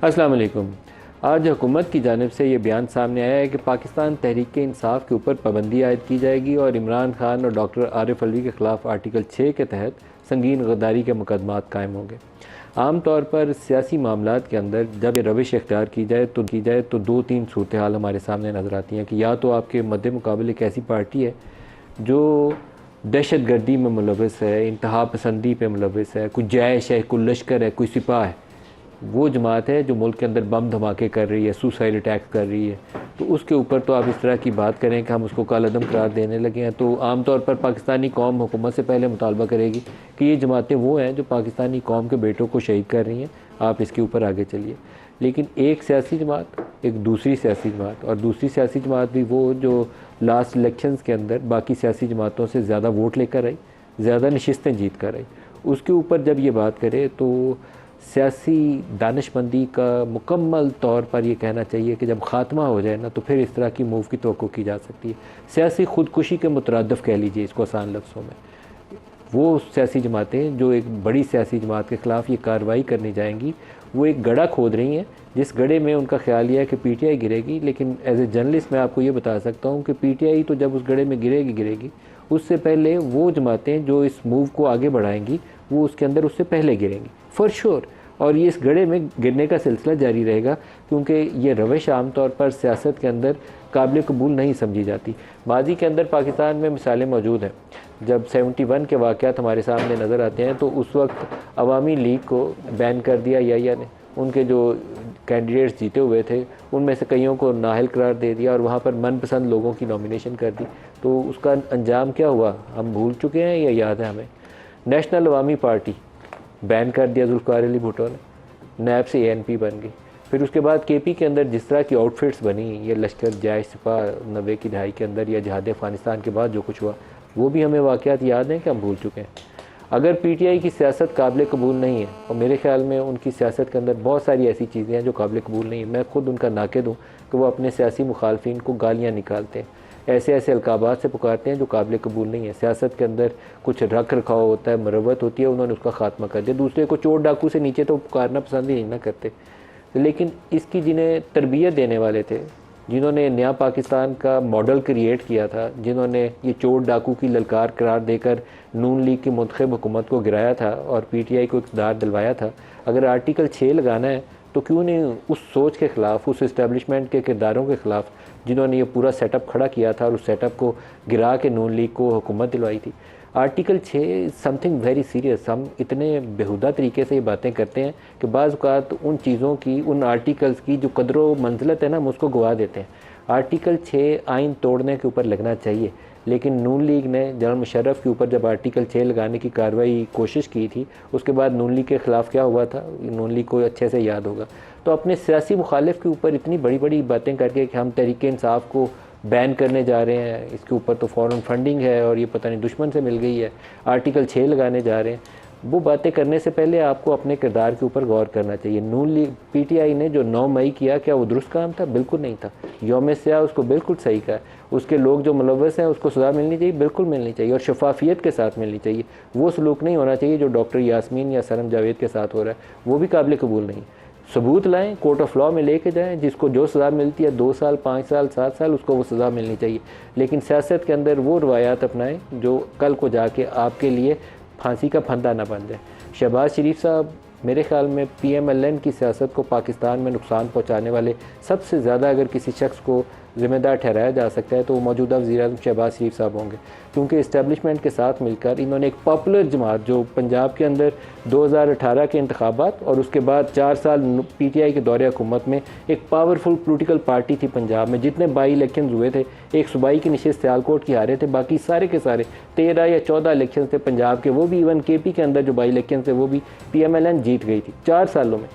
अस्सलाम वालेकुम। आज हुकूमत की जानिब से ये बयान सामने आया है कि पाकिस्तान तहरीक इंसाफ के ऊपर पाबंदी आयद की जाएगी और इमरान खान और डॉक्टर आरिफ अलवी के ख़िलाफ़ आर्टिकल 6 के तहत संगीन गद्दारी के मुकदमात कायम होंगे। आम तौर पर सियासी मामलात के अंदर जब ये रविश इख्तियार की जाए तो दो तीन सूरत हाल हमारे सामने नज़र आती हैं कि या तो आपके मद्दे मुकाबले एक ऐसी पार्टी है जो दहशत गर्दी में मुलविस है, इंतहा पसंदी पे मुलविस है, कोई जैश है, कोई लश्कर है, कोई सिपाह है, वो जमात है जो मुल्क के अंदर बम धमाके कर रही है, सुसाइड अटैक कर रही है। तो उसके ऊपर तो आप इस तरह की बात करें कि हम उसको कालअदम करार देने लगे हैं, तो आम तौर पर पाकिस्तानी कौम हुकूमत से पहले मुतालबा करेगी कि ये जमातें वो हैं जो पाकिस्तानी कौम के बेटों को शहीद कर रही हैं, आप इसके ऊपर आगे चलिए। लेकिन एक सियासी जमात, एक दूसरी सियासी जमात, और दूसरी सियासी जमात भी वो जो लास्ट इलेक्शंस के अंदर बाकी सियासी जमातों से ज़्यादा वोट लेकर आई, ज़्यादा नशिस्तें जीत कर आई, उसके ऊपर जब ये बात करें तो सियासी दानिशमंदी का मुकम्मल तौर पर ये कहना चाहिए कि जब ख़ात्मा हो जाए ना तो फिर इस तरह की मूव की तवक्को की जा सकती है। सियासी ख़ुदकुशी के मुतरद्दिफ़ कह लीजिए इसको आसान लफ्ज़ों में। वो सियासी जमातें जो एक बड़ी सियासी जमात के ख़िलाफ़ ये कार्रवाई करने जाएंगी, वो एक गड्ढा खोद रही हैं जिस गड्ढे में उनका ख्याल यह है कि पीटीआई गिरेगी। लेकिन एज ए जर्नलिस्ट मैं आपको ये बता सकता हूँ कि पीटीआई तो जब उस गड्ढे में गिरेगी उससे पहले वो जमातें जो इस मूव को आगे बढ़ाएंगी वो उसके अंदर उससे पहले गिरेंगी फॉर श्योर। और ये इस गड्ढे में गिरने का सिलसिला जारी रहेगा क्योंकि ये रविश आम तौर पर सियासत के अंदर काबिल कबूल नहीं समझी जाती। माजी के अंदर पाकिस्तान में मिसालें मौजूद हैं। जब 71 के वाक़यात हमारे सामने नज़र आते हैं तो उस वक्त अवामी लीग को बैन कर दिया या ने, उनके जो कैंडिडेट्स जीते हुए थे उनमें से कईयों को नाअहल करार दे दिया और वहाँ पर मनपसंद लोगों की नॉमिनेशन कर दी। तो उसका अंजाम क्या हुआ हम भूल चुके हैं या याद है हमें? नेशनल अवामी पार्टी बैन कर दिया जुल्फ़िकार अली भुट्टो ने, नैब से एएनपी बन गई। फिर उसके बाद केपी के अंदर जिस तरह की आउटफिट्स बनी, ये लश्कर जैश सिपा 90 की दहाई के अंदर या जिहाद अफ़गानिस्तान के बाद जो कुछ हुआ वो भी हमें वाक़यात याद हैं कि हम भूल चुके हैं। अगर पीटीआई की सियासत काबिल कबूल नहीं है, और मेरे ख़्याल में उनकी सियासत के अंदर बहुत सारी ऐसी चीज़ें हैं जो काबिल कबूल नहीं है, मैं खुद उनका नाक़िद हूँ कि वो अपने सियासी मुखालफिन को गालियाँ निकालते हैं, ऐसे ऐसे अलकाबात से पुकारते हैं जो काबिल कबूल नहीं है। सियासत के अंदर कुछ रख रखाव होता है, मरवत होती है, उन्होंने उसका ख़ात्मा कर दिया। दूसरे को चोर डाकू से नीचे तो पुकारना पसंद ही नहीं ना करते। लेकिन इसकी जिन्हें तरबियत देने वाले थे, जिन्होंने नया पाकिस्तान का मॉडल क्रिएट किया था, जिन्होंने ये चोर डाकू की ललकार करार देकर नून लीग की मुंतखब हुकूमत को गिराया था और पीटीआई को इक़्तिदार दिलवाया था, अगर आर्टिकल 6 लगाना है तो क्यों नहीं उस सोच के ख़िलाफ़, उस इस्टेब्लिशमेंट के किरदारों के ख़िलाफ़ जिन्होंने ये पूरा सेटअप खड़ा किया था और उस सेटअप को गिरा के नून लीग को हुकूमत दिलवाई थी। Article 6 something very serious. हम इतने बेहुदा तरीके से ये बातें करते हैं कि बाज़ औक़ात उन चीज़ों की, उन आर्टिकल्स की जो कदर मंजिलत है ना, हम उसको गवा देते हैं। आर्टिकल 6 आइन तोड़ने के ऊपर लगना चाहिए, लेकिन नून लीग ने जनरल मुशर्रफ के ऊपर जब आर्टिकल 6 लगाने की कार्रवाई कोशिश की थी, उसके बाद नून लीग के ख़िलाफ़ क्या हुआ था, नून लीग को अच्छे से याद होगा। तो अपने सियासी मुखालिफ के ऊपर इतनी बड़ी बड़ी बातें करके कि हम तहरीक इंसाफ को बैन करने जा रहे हैं, इसके ऊपर तो फ़ॉरेन फंडिंग है और ये पता नहीं दुश्मन से मिल गई है, आर्टिकल 6 लगाने जा रहे हैं, वो बातें करने से पहले आपको अपने किरदार के ऊपर गौर करना चाहिए। नून लीग पीटीआई ने जो 9 मई किया, क्या वो दुरुस्त काम था? बिल्कुल नहीं था। यौम स्याह उसको बिल्कुल सही कहा। उसके लोग जो मुलव्वस हैं उसको सज़ा मिलनी चाहिए, बिल्कुल मिलनी चाहिए, और शफाफियत के साथ मिलनी चाहिए। वो सलूक नहीं होना चाहिए जो डॉक्टर यास्मीन या सरम जावेद के साथ हो रहा है, वो भी काबिल कबूल नहीं। सबूत लाएं, कोर्ट ऑफ लॉ में लेके जाएं, जिसको जो सज़ा मिलती है 2 साल, 5 साल, 7 साल, उसको वो सज़ा मिलनी चाहिए। लेकिन सियासत के अंदर वो रवायात अपनाएं जो कल को जाके आपके लिए फांसी का फंदा ना बन जाए। शहबाज शरीफ साहब मेरे ख़्याल में पीएमएलएन की सियासत को पाकिस्तान में नुकसान पहुंचाने वाले सबसे ज़्यादा अगर किसी शख्स को ज़िम्मेदार ठहराया जा सकता है तो वो मौजूदा वज़ीर-ए-आज़म शहबाज शरीफ साहब होंगे, क्योंकि इस्टेब्लिशमेंट के साथ मिलकर इन्होंने एक पॉपुलर जमात जो पंजाब के अंदर 2018 के इंतखाबात और उसके बाद 4 साल पीटीआई के दौरे हुकूमत में एक पावरफुल पोलिटिकल पार्टी थी पंजाब में। जितने बाई इलेक्शन हुए थे, एक सूबाई की नशिस्त सियालकोट की हारे थे, बाकी सारे के सारे 13 या 14 इलेक्शन थे पंजाब के, वो भी इवन केपी के अंदर जो बाई इलेक्शन थे वो भी पीएमएलएन जीत गई थी 4 सालों में।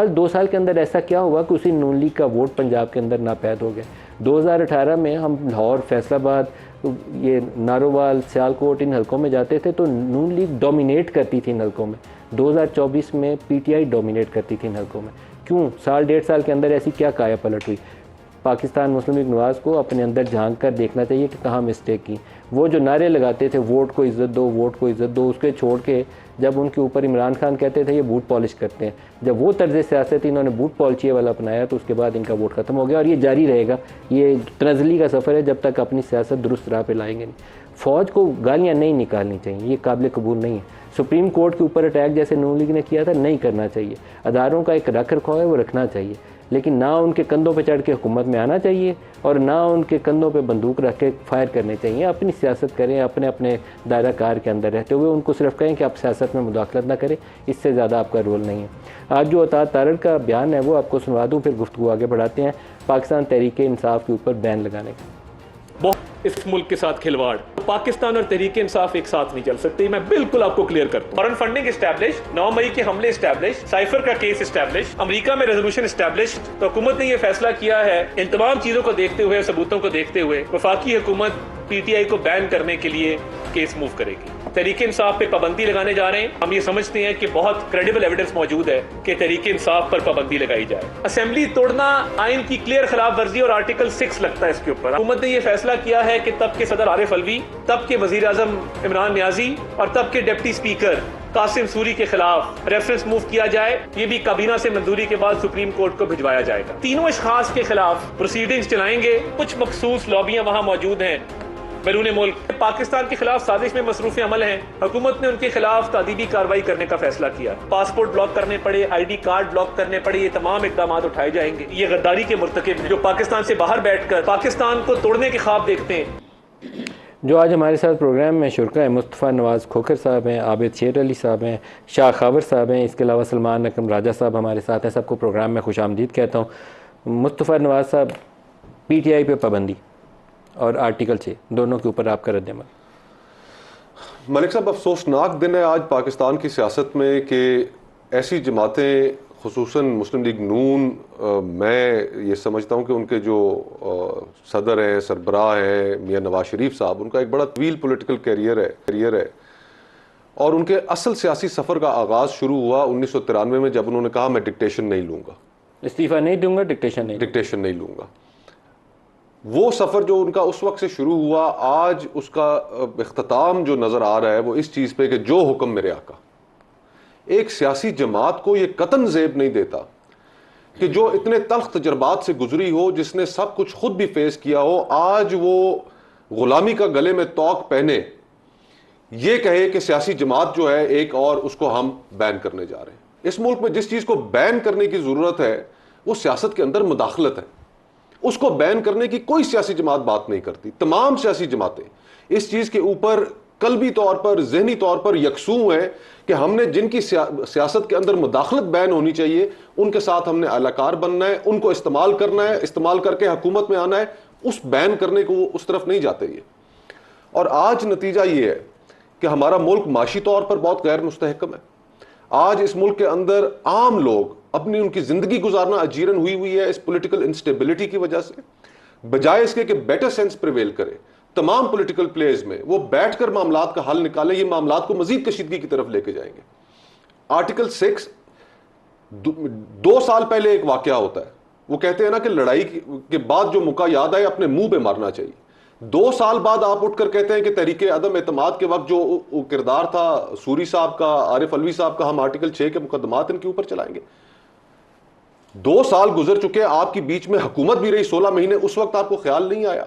2 साल के अंदर ऐसा क्या हुआ कि उसी नून लीग का वोट पंजाब के अंदर नापैद हो गया। 2018 में हम लाहौर, फैसलाबाद, ये नारोवाल, सियालकोट, इन हलकों में जाते थे तो नून लीग डोमिनेट करती थी इन हलकों में। 2024 में पीटीआई डोमिनेट करती थी इन हलकों में। क्यों? 1.5 साल के अंदर ऐसी क्या काया पलट हुई? पाकिस्तान मुस्लिम लीग नवाज़ को अपने अंदर झांक कर देखना चाहिए कि कहाँ मिस्टेक की। वो जो नारे लगाते थे वोट को इज़्ज़त दो, वोट को इज़्ज़त दो, उसके छोड़ के जब उनके ऊपर इमरान खान कहते थे ये बूट पॉलिश करते हैं, जब वो तर्ज सियासत इन्होंने बूट पॉलिशी वाला अपनाया तो उसके बाद इनका वोट ख़त्म हो गया और ये जारी रहेगा। ये तनज़ली का सफ़र है जब तक अपनी सियासत दुरुस्त राह पे लाएंगे नहीं। फ़ौज को गालियाँ नहीं निकालनी चाहिए, ये काबिल कबूल नहीं है। सुप्रीम कोर्ट के ऊपर अटैक जैसे नून लीग ने किया था नहीं करना चाहिए। अदारों का एक रख रखाव है वो रखना चाहिए, लेकिन ना उनके कंधों पे चढ़ के हुकूमत में आना चाहिए और ना उनके कंधों पे बंदूक रख के फायर करने चाहिए। अपनी सियासत करें अपने अपने दायरा कार के अंदर रहते हुए, उनको सिर्फ कहें कि आप सियासत में मुदाखलत ना करें, इससे ज़्यादा आपका रोल नहीं है। आज जो अता तारड़ का बयान है वो आपको सुनवा दूँ, फिर गुफ्तगू आगे बढ़ाते हैं। पाकिस्तान तहरीक इंसाफ के ऊपर बैन लगाने का इस मुल्क के साथ खिलवाड़, पाकिस्तान और तहरीक इंसाफ एक साथ नहीं चल सकती। मैं बिल्कुल आपको क्लियर करता हूं। फॉरेन फंडिंग एस्टैब्लिश, 9 मई के हमले एस्टैब्लिश, साइफर का केस एस्टैब्लिश, अमेरिका में रेजोल्यूशन एस्टैब्लिश। तो हुकूमत ने यह फैसला किया है, इन तमाम चीजों को देखते हुए, सबूतों को देखते हुए, वफाकी हुकूमत पीटीआई को बैन करने के लिए केस मूव करेगी। तहरीक इंसाफ पे पाबंदी लगाने जा रहे हैं। हम ये समझते हैं कि बहुत क्रेडिबल एविडेंस मौजूद है कि तहरीक इंसाफ पर पाबंदी लगाई जाए। असेंबली तोड़ना आइन की क्लियर खिलाफ वर्जी और आर्टिकल 6 लगता है इसके ऊपर। हुकूमत ने यह फैसला किया है कि तब के सदर आरिफ अलवी, तब के वजीर आजम इमरान नियाजी और तब के डिप्टी स्पीकर कासिम सूरी के खिलाफ रेफरेंस मूव किया जाए। ये भी काबीना से मंजूरी के बाद सुप्रीम कोर्ट को भिजवाया जाएगा। तीनों अशखास के खिलाफ प्रोसीडिंग्स चलाएंगे। कुछ मखसूस लॉबियां वहां मौजूद हैं बैरून मुल्क, पाकिस्तान के खिलाफ साजिश में मसरूफ अमल हैं। हुकूमत ने उनके खिलाफ तादीबी कार्रवाई करने का फैसला किया। पासपोर्ट ब्लॉक करने पड़े, ID कार्ड ब्लॉक करने पड़े, ये तमाम इकदाम उठाए जाएंगे। ये गद्दारी के मुर्तकिब जो पाकिस्तान से बाहर बैठकर पाकिस्तान को तोड़ने के ख्वाब देखते हैं। जो आज हमारे साथ प्रोग्राम में शुरका है, मुस्तफ़ा नवाज़ खोखर साहब हैं, आबिद शेर अली साहब हैं, शाह खावर साहब हैं, इसके अलावा सलमान अकरम राजा साहब हमारे साथ हैं। सबको प्रोग्राम में खुश आमदीद कहता हूँ। मुस्तफ़ा नवाज़ साहब, PTI पे पाबंदी और आर्टिकल 6 दोनों के ऊपर आपका रद्द-ए-अमल। मलिक साहब, अफसोसनाक दिन है आज पाकिस्तान की सियासत में कि ऐसी जमातें, खुसूसन मुस्लिम लीग नून, मैं ये समझता हूँ कि उनके जो सदर हैं, सरबराह हैं मियाँ नवाज शरीफ साहब, उनका एक बड़ा तवील पॉलिटिकल करियर है और उनके असल सियासी सफ़र का आगाज़ शुरू हुआ 1993 में, जब उन्होंने कहा मैं डिक्टेशन नहीं लूँगा, इस्तीफ़ा नहीं दूंगा, डिक्टेशन नहीं लूँगा। वो सफ़र जो उनका उस वक्त से शुरू हुआ, आज उसका इख्तिताम जो नज़र आ रहा है वो इस चीज़ पे कि जो हुक्म मेरे आका। एक सियासी जमात को ये कतन ज़ेब नहीं देता कि जो इतने तल्ख तजर्बात से गुजरी हो, जिसने सब कुछ खुद भी फेस किया हो, आज वो गुलामी का गले में तौक पहने ये कहे कि सियासी जमात जो है एक और, उसको हम बैन करने जा रहे हैं। इस मुल्क में जिस चीज़ को बैन करने की ज़रूरत है वो सियासत के अंदर मुदाखलत है। उसको बैन करने की कोई सियासी जमात बात नहीं करती। तमाम सियासी जमातें इस चीज़ के ऊपर कल्बी तौर पर, जहनी तौर पर यकसू हैं कि हमने जिनकी सियासत के अंदर मुदाखलत बैन होनी चाहिए उनके साथ हमने अलाकार बनना है, उनको इस्तेमाल करना है, इस्तेमाल करके हुकूमत में आना है। उस बैन करने को वो उस तरफ नहीं जाते ये। और आज नतीजा ये है कि हमारा मुल्क माशी तौर पर बहुत गैर मुस्तहकम है। आज इस मुल्क के अंदर आम लोग अपनी उनकी जिंदगी गुजारना अजीरन हुई है इस पॉलिटिकल इंस्टेबिलिटी की वजह से। बजाय इसके कि बेटर सेंस प्रिवेल करे तमाम पॉलिटिकल प्लेयर्स में, वो बैठकर मामलात का हल निकालें, ये मामलात को मजीद कशीदगी की तरफ लेके जाएंगे। आर्टिकल 6 2 साल पहले एक वाकया होता है, वो कहते हैं ना कि लड़ाई के बाद जो मौका याद आए अपने मुंह पे मारना चाहिए। 2 साल बाद आप उठकर कहते हैं कि तहरीके अदम एतमाद के वक्त जो किरदार था सूरी साहब का, आरिफ अलवी साहब का, हम आर्टिकल 6 के मुकदमात इनके ऊपर चलाएंगे। 2 साल गुजर चुके, आपकी बीच में हुकूमत भी रही 16 महीने, उस वक्त आपको ख्याल नहीं आया।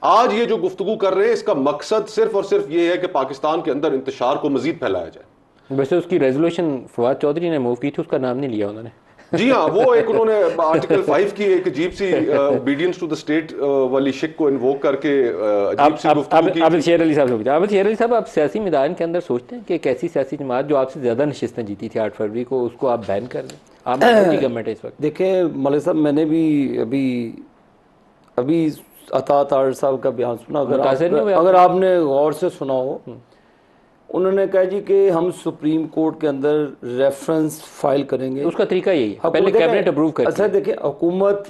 आज ये जो गुफ्तगू कर रहे हैं इसका मकसद सिर्फ और सिर्फ ये है कि पाकिस्तान के अंदर इंतशार को मजीद फैलाया जाए। वैसे उसकी रेजोल्यूशन फवाद चौधरी ने मूव की थी, उसका नाम नहीं लिया उन्होंने। जी हाँ, वो एक उन्होंने आर्टिकल 5 की एक अजीब सी ओबीडियंस टू द स्टेट वाली शिक को इन्वोक करके अजीब सी गुफ्तगू की। आबिद शेर अली साहब से पूछा। आबिद शेर अली साहब, आप सियासी मैदान के अंदर सोचते हैं कि एक ऐसी सियासी जमात जो आपसे ज़्यादा नशिस्तें जीती थी 8 फरवरी को, उसको आप बैन कर दें? आप गवर्नमेंट है इस वक्त। देखिए मलिक साहब, मैंने भी अभी अता तारड़ साहब का बयान सुना, अगर आपने गौर से सुना हो, उन्होंने कहा जी कि हम सुप्रीम कोर्ट के अंदर रेफरेंस फाइल करेंगे। उसका तरीका यही है, पहले कैबिनेट अप्रूव करती है। अच्छा देखिए, हुकूमत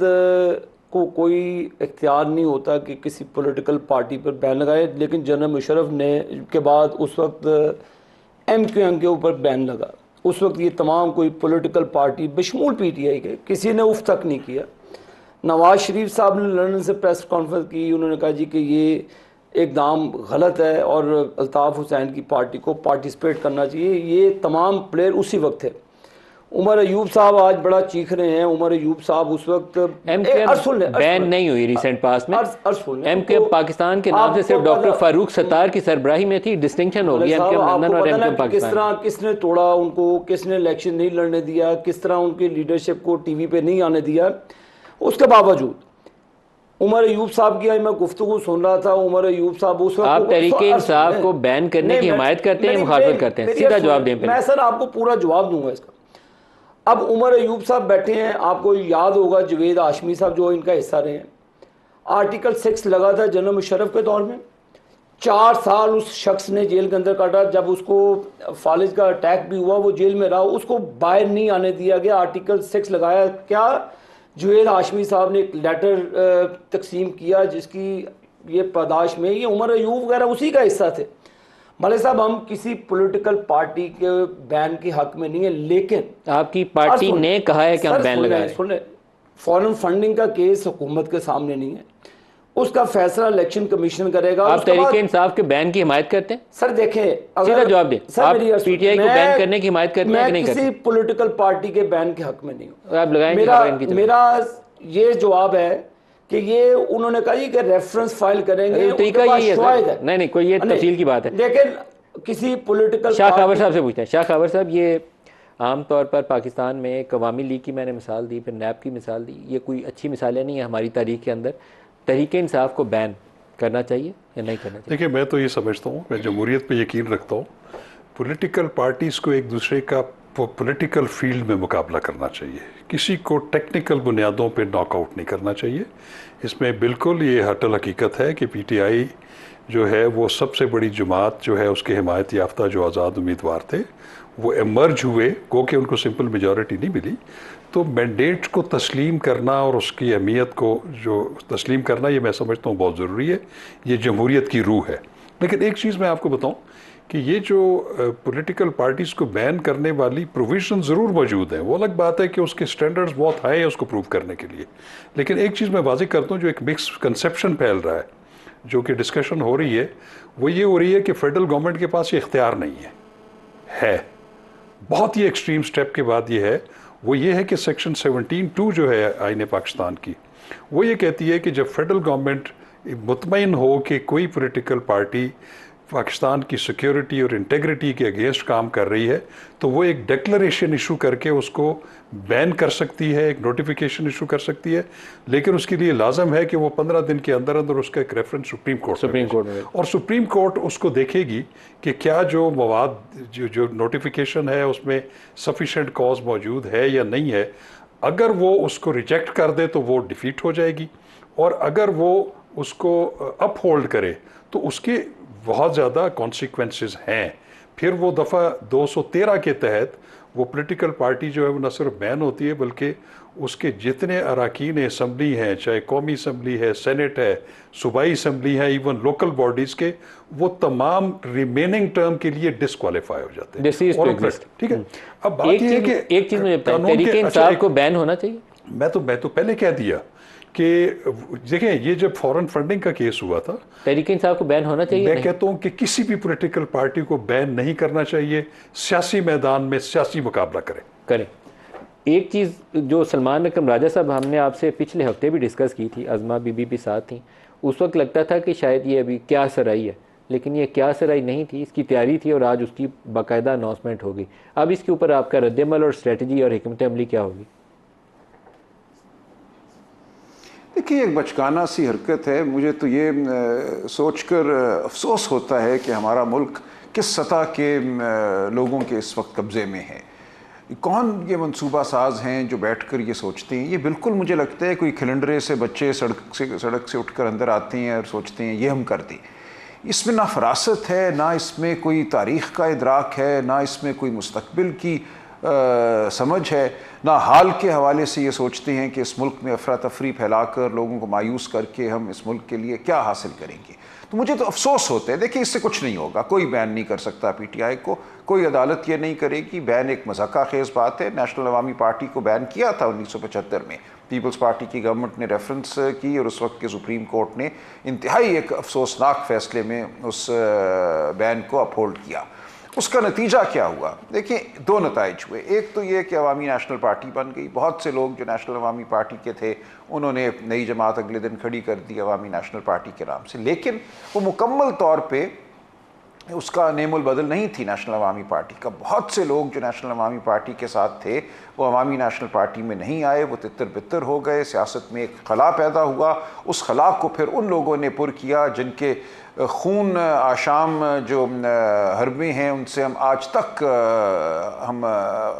को कोई इख्तियार नहीं होता कि किसी पॉलिटिकल पार्टी पर बैन लगाए, लेकिन जनरल मुशर्रफ ने के बाद उस वक्त MQM के ऊपर बैन लगा। उस वक्त ये तमाम कोई पॉलिटिकल पार्टी बशमूल PTI के किसी ने उफ तक नहीं किया। नवाज शरीफ साहब ने लंदन से प्रेस कॉन्फ्रेंस की, उन्होंने कहा जी कि ये एकदम गलत है और अल्ताफ़ हुसैन की पार्टी को पार्टिसिपेट करना चाहिए। ये तमाम प्लेयर उसी वक्त थे। उमर अयूब साहब आज बड़ा चीख रहे हैं। उमर अयूब साहब उस वक्त बैन नहीं हुई रिसेंट पास में। एमके पाकिस्तान के नाम से सिर्फ डॉक्टर फारूक सत्तार की सरबराही में थी, डिस्टिंक्शन हो गया एमके लंदन और एमके पाकिस्तान। किस तरह किसने तोड़ा उनको, किसने इलेक्शन नहीं लड़ने दिया, किस तरह उनकी लीडरशिप को टीवी पे नहीं आने दिया। उसके बावजूद उमर अयूब साहब की आज मैं गुफ्तगू सुन रहा था। उमर अयूब साहब उस वक्त आप तहरीके इंसाफ को बैन करने की हिमायत करते हैं, मुखालफत करते हैं? सीधा जवाब दें। मैं सर आपको पूरा जवाब दूंगा इसका। अब उमर अयूब साहब बैठे हैं, आपको याद होगा जवेद हाशमी साहब जो इनका हिस्सा रहे हैं, आर्टिकल 6 लगा था जनरल मुशर्रफ के दौर में। 4 साल उस शख्स ने जेल के अंदर काटा। जब उसको फालिज का अटैक भी हुआ वो जेल में रहा, उसको बाहर नहीं आने दिया गया। आर्टिकल 6 लगाया। क्या जवेद हाशमी साहब ने एक लेटर तकसीम किया जिसकी ये पादाश में ये उमर अयूब वगैरह उसी का हिस्सा थे। मलिक साहब हम किसी पॉलिटिकल पार्टी के बैन के हक में नहीं है, लेकिन आपकी पार्टी ने कहा है कि हम बैन लगाएं। सुने, फॉरेन फंडिंग का केस हुकूमत के सामने नहीं है, उसका फैसला इलेक्शन कमीशन करेगा। आप तहरीके इंसाफ के बैन की हिमायत करते हैं? सर देखें, सीधा जवाब दें। आप पीटीआई को बैन करने की हिमायत करते हैं कि नहीं करते? मैं किसी पॉलिटिकल पार्टी के बैन के हक में नहीं हूँ। आप लगाएंगे? मेरा ये जवाब है कि ये उन्होंने कहा कि रेफरेंस फाइल करेंगे, तरीका यही है। नहीं कोई ये तफसील की बात है। लेकिन किसी पॉलिटिकल शाह खबर साहब से पूछते हैं। शाह खबर साहब, ये आमतौर पर पाकिस्तान में अवामी लीग की मैंने मिसाल दी, फिर नैब की मिसाल दी, ये कोई अच्छी मिसालें नहीं है हमारी तारीख के अंदर। तहरीके इंसाफ को बैन करना चाहिए या नहीं करना चाहिए? देखिए, मैं तो ये समझता हूँ, मैं जमहूरियत पे यकीन रखता हूँ। पॉलिटिकल पार्टीज़ को एक दूसरे का पॉलिटिकल फील्ड में मुकाबला करना चाहिए, किसी को टेक्निकल बुनियादों पे नॉकआउट नहीं करना चाहिए। इसमें बिल्कुल ये हटल हकीकत है कि पीटीआई जो है वो सबसे बड़ी जमात जो है, उसके हिमायत याफ्ता जो आज़ाद उम्मीदवार थे वो एमर्ज हुए, को कि उनको सिंपल मेजॉरिटी नहीं मिली। तो मैंडेट को तस्लीम करना और उसकी अहमियत को जो तस्लीम करना, ये मैं समझता हूँ बहुत ज़रूरी है। ये जमहूरियत की रूह है। लेकिन एक चीज़ मैं आपको बताऊँ कि ये जो पॉलिटिकल पार्टीज़ को बैन करने वाली प्रोविजन ज़रूर मौजूद हैं। वो अलग बात है कि उसके स्टैंडर्ड्स बहुत हाई है उसको प्रूव करने के लिए। लेकिन एक चीज़ मैं वाज़ेह करता हूँ, जो एक मिक्स कंसेप्शन फैल रहा है, जो कि डिस्कशन हो रही है, वो ये हो रही है कि फेडरल गवर्नमेंट के पास ये इख्तियार नहीं है। बहुत ही एक्सट्रीम स्टेप के बाद ये है, वो ये है कि सेक्शन 17(2) जो है आईन पाकिस्तान की, वो ये कहती है कि जब फेडरल गवर्नमेंट मुतमईन हो कि कोई पॉलिटिकल पार्टी पाकिस्तान की सिक्योरिटी और इंटेग्रिटी के अगेंस्ट काम कर रही है, तो वो एक डिक्लेरेशन इशू करके उसको बैन कर सकती है, एक नोटिफिकेशन इशू कर सकती है। लेकिन उसके लिए लाजम है कि वो 15 दिन के अंदर अंदर उसका एक रेफरेंस सुप्रीम कोर्ट में, और सुप्रीम कोर्ट उसको देखेगी कि क्या जो मवाद जो नोटिफिकेशन है उसमें सफिशेंट कॉज मौजूद है या नहीं है। अगर वो उसको रिजेक्ट कर दे तो वो डिफीट हो जाएगी, और अगर वो उसको अपहोल्ड करे तो उसके बहुत ज़्यादा कॉन्सिक्वेंसेस हैं। फिर वो दफ़ा 213 के तहत वो पॉलिटिकल पार्टी जो है वो न सिर्फ बैन होती है, बल्कि उसके जितने अरकान असम्बली हैं, चाहे कौमी असम्बली है, सेनेट है, सूबाई असम्बली है, इवन लोकल बॉडीज़ के, वो तमाम रिमेनिंग टर्म के लिए डिस्क्वालीफाई हो जाते हैं। ठीक है। अब बात यह है कि एक चीज़ मुझे तहरीके इंसाफ को बैन होना चाहिए। मैं तो पहले कह दिया कि देखें, ये जब फॉरेन फंडिंग का केस हुआ था, तहरीके इंसाफ को बैन होना चाहिए। मैं कहता हूँ कि किसी भी पॉलिटिकल पार्टी को बैन नहीं करना चाहिए। सियासी मैदान में सियासी मुकाबला करें। एक चीज़ जो सलमान अकरम राजा साहब, हमने आपसे पिछले हफ्ते भी डिस्कस की थी, अज़मा बीबी भी साथ थी, उस वक्त लगता था कि शायद ये अभी क्या सराई है, लेकिन ये क्या सराई नहीं थी, इसकी तैयारी थी और आज उसकी बाकायदा अनाउंसमेंट हो गई। अब इसके ऊपर आपका रद्दमल और स्ट्रेटजी और हिकमत अमली क्या होगी? देखिए, एक बचकाना सी हरकत है। मुझे तो ये सोचकर अफसोस होता है कि हमारा मुल्क किस सतह के लोगों के इस वक्त कब्ज़े में है। कौन ये मंसूबा साज हैं जो बैठकर ये सोचते हैं? ये बिल्कुल मुझे लगता है कोई खिलंडरे से बच्चे सड़क से उठकर अंदर आते हैं और सोचते हैं ये हम कर दें। इसमें ना फरासत है, ना इसमें कोई तारीख़ का इदराक है, ना इसमें कोई मुस्तकबिल की समझ है, ना हाल के हवाले से ये सोचते हैं कि इस मुल्क में अफरा तफरी फैलाकर लोगों को मायूस करके हम इस मुल्क के लिए क्या हासिल करेंगे। तो मुझे तो अफसोस होता है। देखिए, इससे कुछ नहीं होगा, कोई बैन नहीं कर सकता PTI को, कोई अदालत ये नहीं करेगी। बैन एक मजाका खेज बात है। नेशनल अवामी पार्टी को बैन किया था 1975 में, पीपल्स पार्टी की गवर्नमेंट ने रेफरेंस की और उस वक्त के सुप्रीम कोर्ट ने इंतहाई एक अफसोसनाक फैसले में उस बैन को अपहोल्ड किया। उसका नतीजा क्या हुआ? देखिए, दो नताइज हुए। एक तो ये कि अवामी नेशनल पार्टी बन गई। बहुत से लोग जो नेशनल अवामी पार्टी के थे उन्होंने नई जमात अगले दिन खड़ी कर दी अवामी नेशनल पार्टी के नाम से, लेकिन वो मुकम्मल तौर पे उसका नेमुल बदल नहीं थी नेशनल अवामी पार्टी का। बहुत से लोग जो नेशनल अवामी पार्टी के साथ थे वो अवामी नेशनल पार्टी में नहीं आए, वो तितर बितर हो गए। सियासत में एक खला पैदा हुआ। उस खला को फिर उन लोगों ने पुर किया जिनके खून आशाम जो हरबे हैं उनसे हम आज तक हम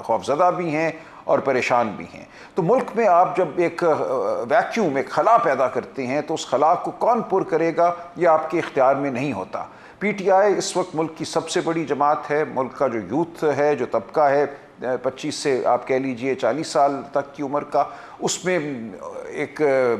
खौफजदा भी हैं और परेशान भी हैं। तो मुल्क में आप जब एक वैक्यूम, एक खला पैदा करते हैं तो उस खला को कौन पुर करेगा ये आपके इख्तियार में नहीं होता। PTI इस वक्त मुल्क की सबसे बड़ी जमात है। मुल्क का जो यूथ है, जो तबका है 25 से आप कह लीजिए 40 साल तक की उम्र का, उसमें एक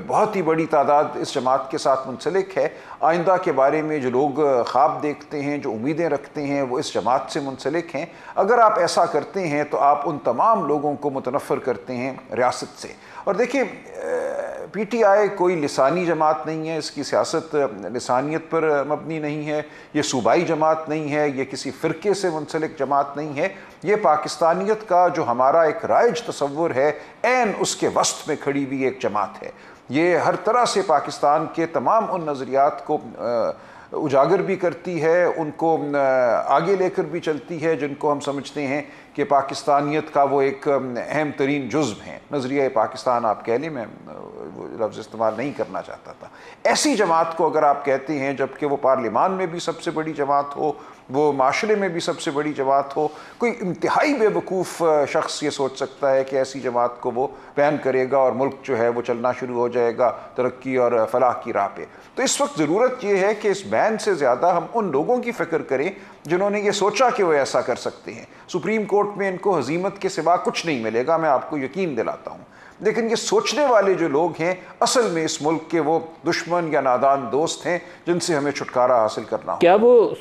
बहुत ही बड़ी तादाद इस जमात के साथ मुंसलिक है। आइंदा के बारे में जो लोग ख्वाब देखते हैं, जो उम्मीदें रखते हैं, वो इस जमात से मुंसलिक हैं। अगर आप ऐसा करते हैं तो आप उन तमाम लोगों को मुतनफ़र करते हैं रियासत से। और देखिए, PTI कोई लिसानी जमात नहीं है, इसकी सियासत लिसानियत पर मबनी नहीं है, ये सूबाई जमात नहीं है, ये किसी फ़िरके से मुंसलिक जमात नहीं है। ये पाकिस्तानियत का जो हमारा एक राइज तसव्वुर है, ऐन उसके वस्त में खड़ी हुई एक जमात है। ये हर तरह से पाकिस्तान के तमाम उन नज़रियात को उजागर भी करती है, उनको आगे लेकर भी चलती है जिनको हम समझते हैं कि पाकिस्तानियत का वो एक अहम तरीन जुज़्व हैं। नज़रिया पाकिस्तान आप कह लें, मैं वो लफ्ज़ इस्तेमाल नहीं करना चाहता था। ऐसी जमात को अगर आप कहते हैं, जबकि वो पार्लिमान में भी सबसे बड़ी जमात हो, वो माशरे में भी सबसे बड़ी जमात हो, कोई इंतहाई बेवकूफ़ शख्स ये सोच सकता है कि ऐसी जमात को वो बैन करेगा और मुल्क जो है वो चलना शुरू हो जाएगा तरक्की और फलाह की राह पे। तो इस वक्त ज़रूरत ये है कि इस बैन से ज़्यादा हम उन लोगों की फ़िक्र करें जिन्होंने ये सोचा कि वो ऐसा कर सकते हैं। सुप्रीम कोर्ट में इनको हजीमत के सिवा कुछ नहीं मिलेगा, मैं आपको यकीन दिलाता हूँ। लेकिन ये सोचने वाले जो लोग हैं असल में इस मुल्क के वो दुश्मन या नादान दोस्त हैं जिनसे हमें छुटकारा हासिल करना हो।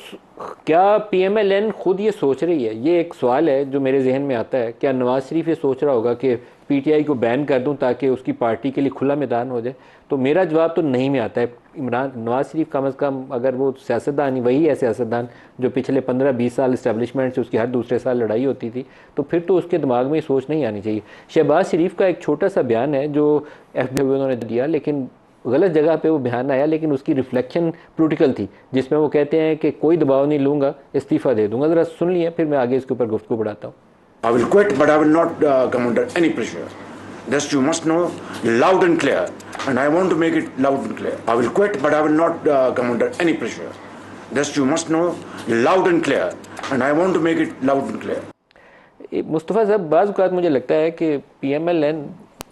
क्या PMLN खुद ये सोच रही है? ये एक सवाल है जो मेरे जहन में आता है। क्या नवाज शरीफ ये सोच रहा होगा कि PTI को बैन कर दूं ताकि उसकी पार्टी के लिए खुला मैदान हो जाए? तो मेरा जवाब तो नहीं में आता है। नवाज शरीफ कम अज़ कम, अगर वो सियासतदान ही वही है सियासतदान जो पिछले 15-20 साल इस्टेब्लिशमेंट से उसकी हर दूसरे साल लड़ाई होती थी, तो फिर तो उसके दिमाग में ये सोच नहीं आनी चाहिए। शहबाज शरीफ का एक छोटा सा बयान है जो FB उन्होंने दिया, लेकिन गलत जगह पे वो बयान आया, लेकिन उसकी रिफ्लेक्शन पॉलिटिकल थी, जिसमें वो कहते हैं कि कोई दबाव नहीं लूँगा, इस्तीफ़ा दे दूँगा। ज़रा सुन लिए, फिर मैं आगे इसके ऊपर गुफ्तगू बढ़ाता हूँ। I will quit, but I will not come under any pressure. This you must know loud and clear, and I want to make it loud and clear. I will quit, but I will not come under any pressure. This you must know loud and clear, and I want to make it loud and clear. Mustafa साहब, बाज़ औक़ात मुझे लगता है कि PMLN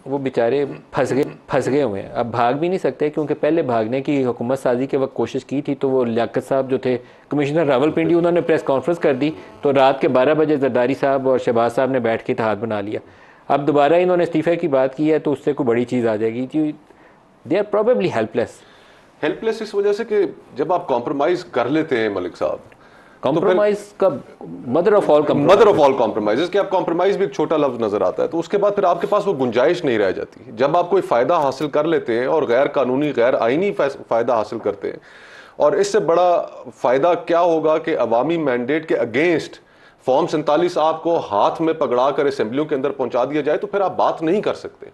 वो बेचारे फंस गए हुए हैं। अब भाग भी नहीं सकते, क्योंकि पहले भागने की हुकूमत साजी के वक्त कोशिश की थी तो वो लियाकत साहब जो थे कमिश्नर रावलपिंडी, उन्होंने प्रेस कॉन्फ्रेंस कर दी तो रात के 12 बजे जरदारी साहब और शहबाज साहब ने बैठ के इत्तेहाद बना लिया। अब दोबारा इन्होंने इस्तीफ़े की बात की है तो उससे कोई बड़ी चीज़ आ जाएगी। दे आर प्रॉबेबली हेल्पलेस इस वजह से कि जब आप कॉम्प्रोमाइज़ कर लेते हैं मलिक साहब, कॉम्प्रोमाइज का मदर ऑफ ऑल कॉम्प्रोमाइज कि आप कॉम्प्रोमाइज भी एक छोटा लफ्ज नजर आता है, तो उसके बाद फिर आपके पास वो गुंजाइश नहीं रह जाती। जब आप कोई फायदा हासिल कर लेते हैं और गैर कानूनी गैर आईनी फायदा हासिल करते हैं, और इससे बड़ा फायदा क्या होगा कि अवामी मैंडेट के अगेंस्ट फॉर्म 47 आपको हाथ में पकड़ा कर असेंबलियों के अंदर पहुंचा दिया जाए तो फिर आप बात नहीं कर सकते।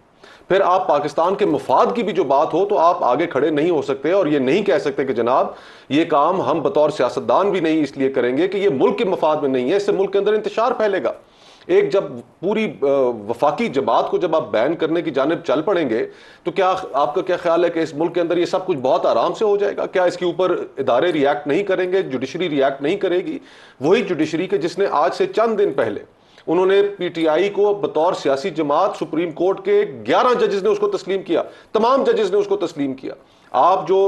फिर आप पाकिस्तान के मफाद की भी जो बात हो तो आप आगे खड़े नहीं हो सकते और ये नहीं कह सकते कि जनाब ये काम हम बतौर सियासतदान भी नहीं इसलिए करेंगे कि ये मुल्क के मफाद में नहीं है, इससे मुल्क के अंदर इंतशार फैलेगा। एक जब पूरी वफाकी जमात को जब आप बैन करने की जानिब चल पड़ेंगे तो क्या आपका क्या ख्याल है कि इस मुल्क के अंदर ये सब कुछ बहुत आराम से हो जाएगा? क्या इसके ऊपर इदारे रिएक्ट नहीं करेंगे, जुडिशरी रिएक्ट नहीं करेगी? वही जुडिशरी के जिसने आज से चंद दिन पहले उन्होंने PTI को बतौर सियासी जमात सुप्रीम कोर्ट के 11 जजेस ने उसको तस्लीम किया, तमाम जजेस ने उसको तस्लीम किया। आप जो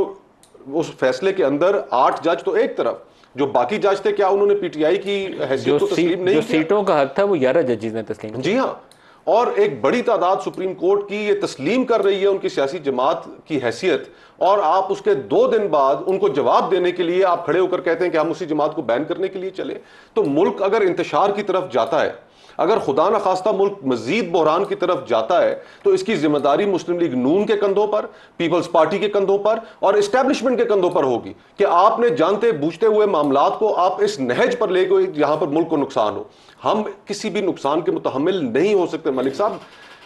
उस फैसले के अंदर 8 जज तो एक तरफ जो बाकी जज थे, क्या उन्होंने पीटीआई की हैसियत को तस्लीम नहीं जो किया? सीटों का हक था वो 11 जजेस ने तस्लीम किया। जी हाँ, और एक बड़ी तादाद सुप्रीम कोर्ट की ये तस्लीम कर रही है उनकी सियासी जमात की हैसियत, और आप उसके 2 दिन बाद उनको जवाब देने के लिए आप खड़े होकर कहते हैं कि हम उसी जमात को बैन करने के लिए चले। तो मुल्क अगर इंतशार की तरफ जाता है, अगर खुदा न खास्ता मुल्क मजीद बहरान की तरफ जाता है, तो इसकी जिम्मेदारी मुस्लिम लीग नून के कंधों पर, पीपल्स पार्टी के कंधों पर और एस्टेब्लिशमेंट के कंधों पर होगी कि आपने जानते बूझते हुए मामलात को आप इस नहज पर ले गए जहां पर मुल्क को नुकसान हो। हम किसी भी नुकसान के मुतहम्मिल नहीं हो सकते मलिक साहब।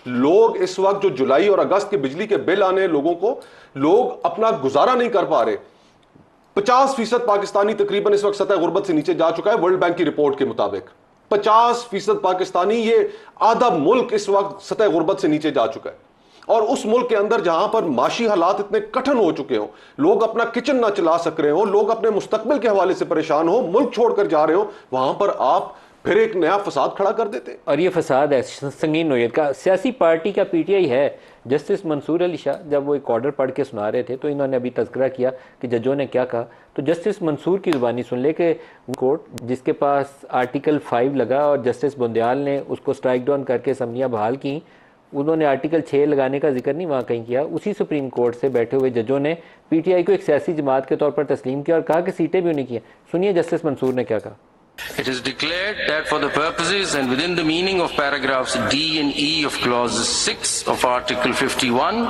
लोग इस वक्त जो जुलाई और अगस्त के बिजली के बिल आने लोगों को, लोग अपना गुजारा नहीं कर पा रहे। 50% पाकिस्तानी तकरीबन इस वक्त सतह गुर्बत से नीचे जा चुका है वर्ल्ड बैंक की रिपोर्ट के मुताबिक। 50% पाकिस्तानी, ये आधा मुल्क इस वक्त सतह गुर्बत से नीचे जा चुका है। और उस मुल्क के अंदर जहां पर माशी हालात इतने कठिन हो चुके हो, लोग अपना किचन ना चला सक रहे हो, लोग अपने मुस्तकबिल के हवाले से परेशान हो, मुल्क छोड़कर जा रहे हो, वहां पर आप फिर एक नया फसाद खड़ा कर देते। और ये फसाद है संगीन नोयत का। सियासी पार्टी का पीटीआई है। जस्टिस मंसूर अली शाह जब वो एक ऑर्डर पढ़ के सुना रहे थे तो इन्होंने अभी तज़किरा किया कि जजों ने क्या कहा, तो जस्टिस मंसूर की ज़ुबानी सुन ले कि कोर्ट जिसके पास आर्टिकल 5 लगा और जस्टिस बुंदियाल ने उसको स्ट्राइक डाउन करके असम्बलियाँ बहाल की, उन्होंने आर्टिकल 6 लगाने का जिक्र नहीं वहाँ कहीं किया। उसी सुप्रीम कोर्ट से बैठे हुए जजों ने पीटीआई को एक सियासी जमात के तौर पर तस्लीम किया और कहा कि सीटें भी उन्हें की हैं। सुनिए जस्टिस मंसूर ने क्या कहा। It is declared that for the purposes and within the meaning of paragraphs D and E of clause 6 of Article 51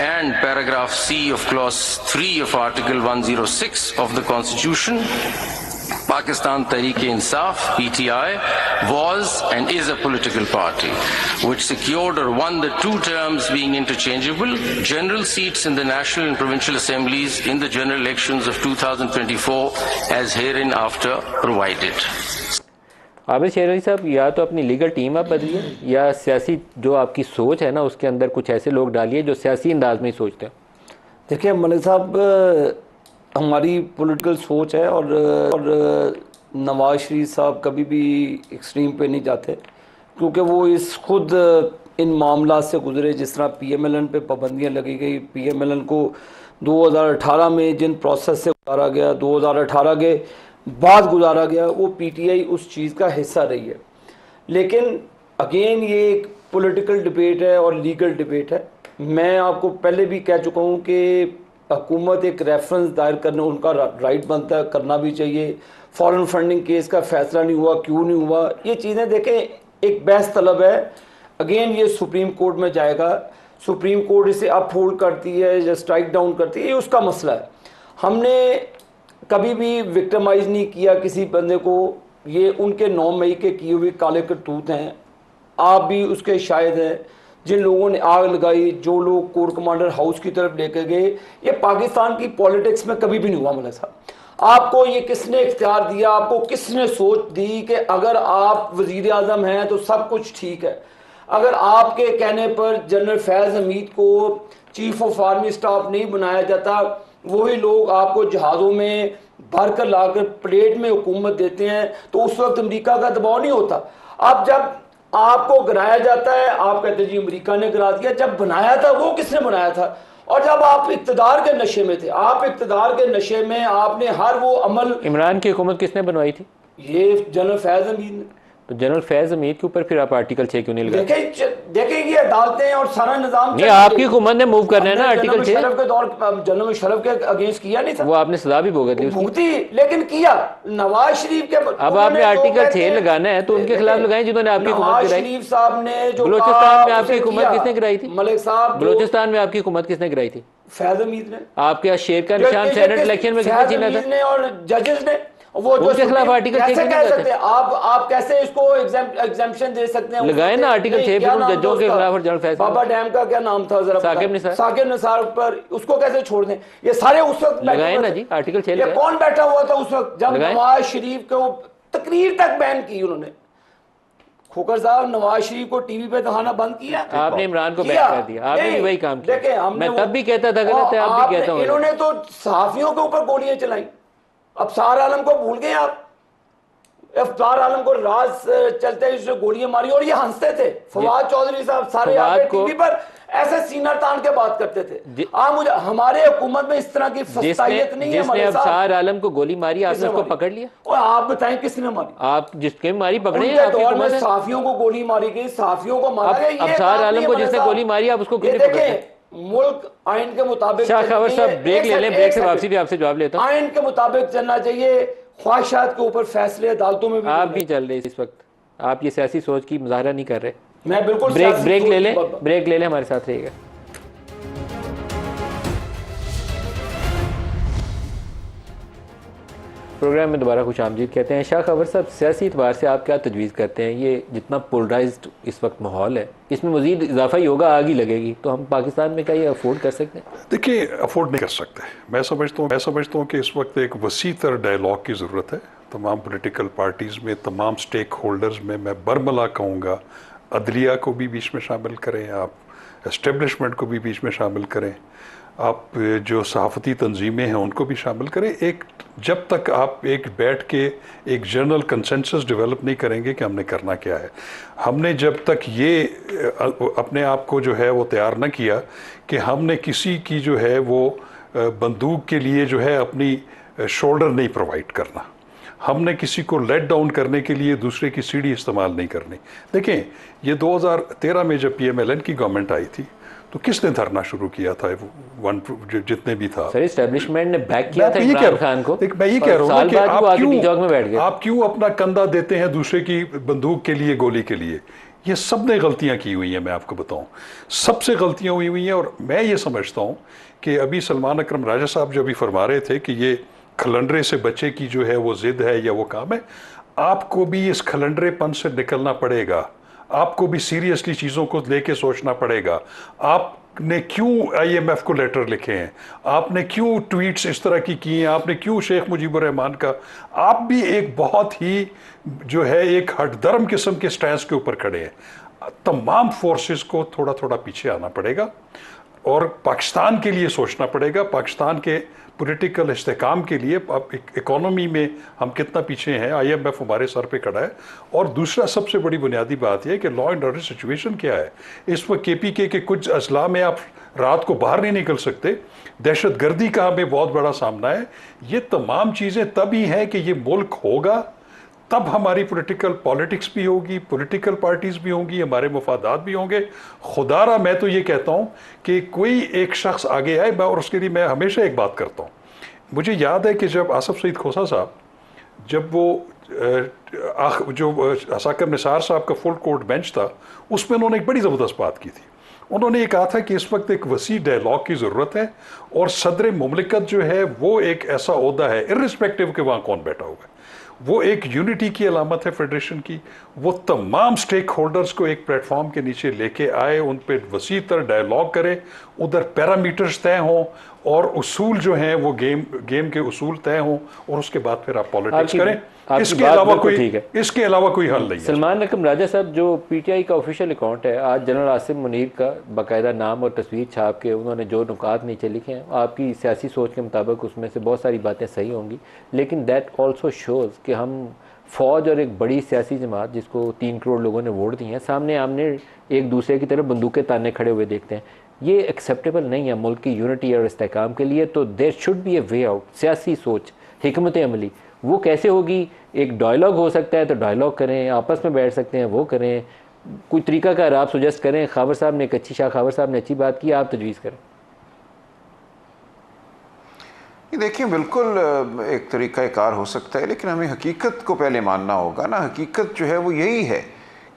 and paragraph C of clause 3 of Article 106 of the Constitution, Pakistan Tehreek-e-Insaf (PTI) was and is a political party which secured or won the 2 terms being interchangeable general seats in the national and provincial assemblies in the general elections of 2024 as hereinafter provided. Abid शेर अली साहब, या तो अपनी legal team आप बदलिए या सियासी जो आपकी सोच है ना उसके अंदर कुछ ऐसे लोग डालिए जो सियासी अंदाज में ही सोचते हैं। देखिए मलिक साहब, हमारी पॉलिटिकल सोच है और नवाज शरीफ साहब कभी भी एक्सट्रीम पे नहीं जाते, क्योंकि वो इस खुद इन मामला से गुजरे। जिस तरह PMLN पे पाबंदियां लगी गई, PMLN को 2018 में जिन प्रोसेस से गुजारा गया, 2018 के बाद गुजारा गया, वो PTI उस चीज़ का हिस्सा रही है। लेकिन अगेन ये एक पॉलिटिकल डिबेट है और लीगल डिबेट है। मैं आपको पहले भी कह चुका हूँ कि हुकूमत एक रेफरेंस दायर करने उनका राइट बनता है, करना भी चाहिए। फॉरेन फंडिंग केस का फैसला नहीं हुआ, क्यों नहीं हुआ, ये चीज़ें देखें एक बहस तलब है। अगेन ये सुप्रीम कोर्ट में जाएगा, सुप्रीम कोर्ट इसे अपहोल्ड करती है या स्ट्राइक डाउन करती है, ये उसका मसला है। हमने कभी भी विक्टिमाइज नहीं किया किसी बंदे को, ये उनके 9 मई के किए हुए काले करतूत हैं। आप भी उसके शायद हैं। जिन लोगों ने आग लगाई, जो लोग कोर कमांडर हाउस की तरफ लेकर गए, ये पाकिस्तान की पॉलिटिक्स में कभी भी नहीं हुआ मलिक साहब। आपको ये किसने इख्तियार दिया, आपको किसने सोच दी कि अगर आप वजीर आज़म हैं तो सब कुछ ठीक है? अगर आपके कहने पर जनरल फैज़ हमीद को चीफ ऑफ आर्मी स्टाफ नहीं बनाया जाता, वही लोग आपको जहाज़ों में भर कर लाकर प्लेट में हुकूमत देते हैं, तो उस वक्त अमेरिका का दबाव नहीं होता। अब जब आपको गिराया जाता है, आप कहते हैं जी अमेरिका ने गिरा दिया, जब बनाया था वो किसने बनाया था? और जब आप इक्तदार के नशे में थे, आप इक्तदार के नशे में आपने हर वो अमल। इमरान की हुकूमत किसने बनवाई थी? ये जनरल फैज़ हमीद ने। तो जनरल फैज़ हमीद के ऊपर फिर आप आर्टिकल 6 क्यों नहीं लगाए? देखें ये अदालतें और सारा निजाम नहीं, आपकी हुकूमत ने मूव करना है ना आर्टिकल 6 के दौर, जनरल मुशर्रफ के अगेंस्ट किया नहीं था, वो आपने सजा भी भुगत ली भुगती, लेकिन किया नवाज शरीफ के। अब आपने आर्टिकल 6 लगाना है तो उनके खिलाफ लगाएं जिन्होंने आपकी हुकूमत गिराई। शरीफ साहब ने जो बलोचिस्तान में आपकी हुकूमत किसने गिराई थी? मलिक साहब, बलोचिस्तान में आपकी हुकूमत किसने गिराई थी? फैज़ हमीद ने। आपके शेर का निशान सेनेट इलेक्शन में किसने छीना था? और जजेस ने। वो जो उनके खिलाफ आर्टिकल 6 कैसे कह सकते हैं आप कैसे इसको एग्जाम्पशन दे सकते हैं? लगाए ना आर्टिकल 6 फिर उन जजों के खिलाफ जनरल फैज़। बाबा डैम का क्या नाम था जरा? साकिब निसार पर, उसको कैसे छोड़ दें? ये सारे उस वक्त लगाए ना जी आर्टिकल 6 लगाए। कौन बैठा हुआ था उस वक्त जब नवाज शरीफ को तकरीर तक बैन की उन्होंने? खोकर साहब, नवाज शरीफ को टीवी पे दिखाना बंद किया आपने, इमरान को बैन कर दिया आपने भी वही काम किया। मैं तब भी कहता था गलत है, आप भी कहता हूं। इन्होंने तो सहाफियों के ऊपर गोलियां चलाई। अब सारा आलम को भूल गए आप। अफ्तार आलम को राज चलते उसने गोलियां मारी और ये हंसते थे। फवाद चौधरी साहब सारे आके टीवी पर ऐसे सीना तान के बात करते थे। मुझे हमारे हुकूमत में इस तरह की फस्तायत नहीं है। जिसने अफ्तार आलम को गोली मारी आपने उसको पकड़ लिया? और आप बताएं किसने मारी? आप जिसके मारी पकड़े हैं? दौर में सहाफियों को गोली मारी गई, सहाफियों को मारा गया। अफ्तार आलम को जिसने गोली मारी आप उसको क्यों नहीं पकड़े? मुल्क आइन के मुताबिक शाह खबर साहब ब्रेक ले लें, ब्रेक से वापसी भी आपसे जवाब लेता हूं। आइन के मुताबिक चलना चाहिए, ख्वाहिशात के ऊपर फैसले अदालतों में भी आप भी चल रहे इस वक्त। आप ये सियासी सोच की मुजाहरा नहीं कर रहे। मैं बिल्कुल ब्रेक ले लें, ब्रेक ले लें, हमारे साथ रहिएगा। प्रोग्राम में दोबारा खुश आमदीद कहते हैं। शाह खबर साहब, सियासी एतबार से आप क्या तजवीज़ करते हैं? ये जितना पोलराइज्ड इस वक्त माहौल है, इसमें मज़ीद इजाफा ही होगा, आग ही लगेगी, तो हम पाकिस्तान में क्या ये अफोर्ड कर सकते हैं? देखिए, अफोर्ड नहीं कर सकते। मैं समझता हूँ कि इस वक्त एक वसी तर डायलॉग की ज़रूरत है। तमाम पॉलिटिकल पार्टीज़ में, तमाम स्टेक होल्डर्स में मैं बरमला कहूँगा, अदलिया को भी बीच में शामिल करें, आप एस्टेब्लिशमेंट को भी बीच में शामिल करें, आप जो सहाफ़ती तंजीमें हैं उनको भी शामिल करें। एक जब तक आप एक बैठ के एक जनरल कंसेंसस डेवलप नहीं करेंगे कि हमने करना क्या है, हमने जब तक ये अपने आप को जो है वो तैयार न किया कि हमने किसी की जो है वो बंदूक के लिए जो है अपनी शोल्डर नहीं प्रोवाइड करना, हमने किसी को लेट डाउन करने के लिए दूसरे की सीढ़ी इस्तेमाल नहीं करनी। देखें, ये 2013 में जब PMLN की गवर्नमेंट आई थी तो किसने धरना शुरू किया था? जितने भी था, सर एस्टेब्लिशमेंट ने बैक किया था इमरान खान को। मैं ये कह रहा हूँ कि आप क्यों अपना कंधा देते हैं दूसरे की बंदूक के लिए, गोली के लिए? ये सब ने गलतियां की हुई हैं, मैं आपको बताऊं, सबसे गलतियां हुई हैं। और मैं ये समझता हूं कि अभी सलमान अकरम राजा साहब जो अभी फरमा रहे थे कि ये खलंडरे से बच्चे की जो है वो जिद है या वो काम है, आपको भी इस खलंडरेपन से निकलना पड़ेगा, आपको भी सीरियसली चीज़ों को लेके सोचना पड़ेगा। आपने क्यों IMF को लेटर लिखे हैं, आपने क्यों ट्वीट्स इस तरह की किए हैं, आपने क्यों शेख मुजीबुर रहमान का, आप भी एक बहुत ही जो है एक हटदर्म किस्म के स्टैंस के ऊपर खड़े हैं। तमाम फोर्सेस को थोड़ा थोड़ा पीछे आना पड़ेगा और पाकिस्तान के लिए सोचना पड़ेगा, पाकिस्तान के पॉलिटिकल इस्तेकाम के लिए। अब इकोनॉमी में हम कितना पीछे हैं, IMF हमारे सर पे खड़ा है। और दूसरा सबसे बड़ी बुनियादी बात यह है कि लॉ एंड ऑर्डर सिचुएशन क्या है इस वक्त। KPK के कुछ अजला में आप रात को बाहर नहीं निकल सकते, दहशत गर्दी का हमें बहुत बड़ा सामना है। ये तमाम चीज़ें तभी हैं कि ये मुल्क होगा, तब हमारी पॉलिटिक्स भी होगी, पॉलिटिकल पार्टीज भी होंगी, हमारे मफादात भी होंगे। खुदारा मैं तो ये कहता हूँ कि कोई एक शख्स आगे आए, और उसके लिए मैं हमेशा एक बात करता हूँ। मुझे याद है कि जब आसफ सईद खोसा साहब, जब वो जो असाकर निसार साहब का फुल कोर्ट बेंच था, उसमें उन्होंने एक बड़ी ज़बरदस्त बात की थी। उन्होंने ये कहा था कि इस वक्त एक वसी डायलॉग की ज़रूरत है और सदर मुमलिकत जो है वो एक ऐसा ओहदा है, इर्रिस्पेक्टिव के वहाँ कौन बैठा हुआ है, वो एक यूनिटी की अलामत है फेडरेशन की। वो तमाम स्टेक होल्डर्स को एक प्लेटफॉर्म के नीचे लेके आए, उन पे वसी तर डायलॉग करे, उधर पैरामीटर्स तय हों और उसूल जो हैं वो गेम के उसूल तय हों, और उसके बाद फिर आप पॉलिटिक्स करें। इसके अलावा कोई हल नहीं है। सलमान अकरम राजा साहब, जो PTI का ऑफिशियल अकाउंट है, आज जनरल आसिम मुनीर का बाकायदा नाम और तस्वीर छाप के उन्होंने जो नुकात नीचे लिखे हैं, आपकी सियासी सोच के मुताबिक उसमें से बहुत सारी बातें सही होंगी, लेकिन दैट ऑल्सो शोज़ कि हम फ़ौज और एक बड़ी सियासी जमात जिसको 3 करोड़ लोगों ने वोट दिए हैं, सामने आमने एक दूसरे की तरफ बंदूकें ताने खड़े हुए देखते हैं। ये एक्सेप्टेबल नहीं है मुल्क की यूनिटी और इस्तेहकाम के लिए। तो there should be a way out. सियासी सोच, हिकमत अमली वो कैसे होगी? एक डायलॉग हो सकता है तो डायलॉग करें, आपस में बैठ सकते हैं वो करें, कोई तरीकाकार आप सुजेस्ट करें। खावर साहब ने एक अच्छी, शाह खावर साहब ने अच्छी बात की, आप तजवीज़ करें। देखिए, बिल्कुल एक तरीक़ाकार हो सकता है, लेकिन हमें हकीकत को पहले मानना होगा ना। हकीकत जो है वो यही है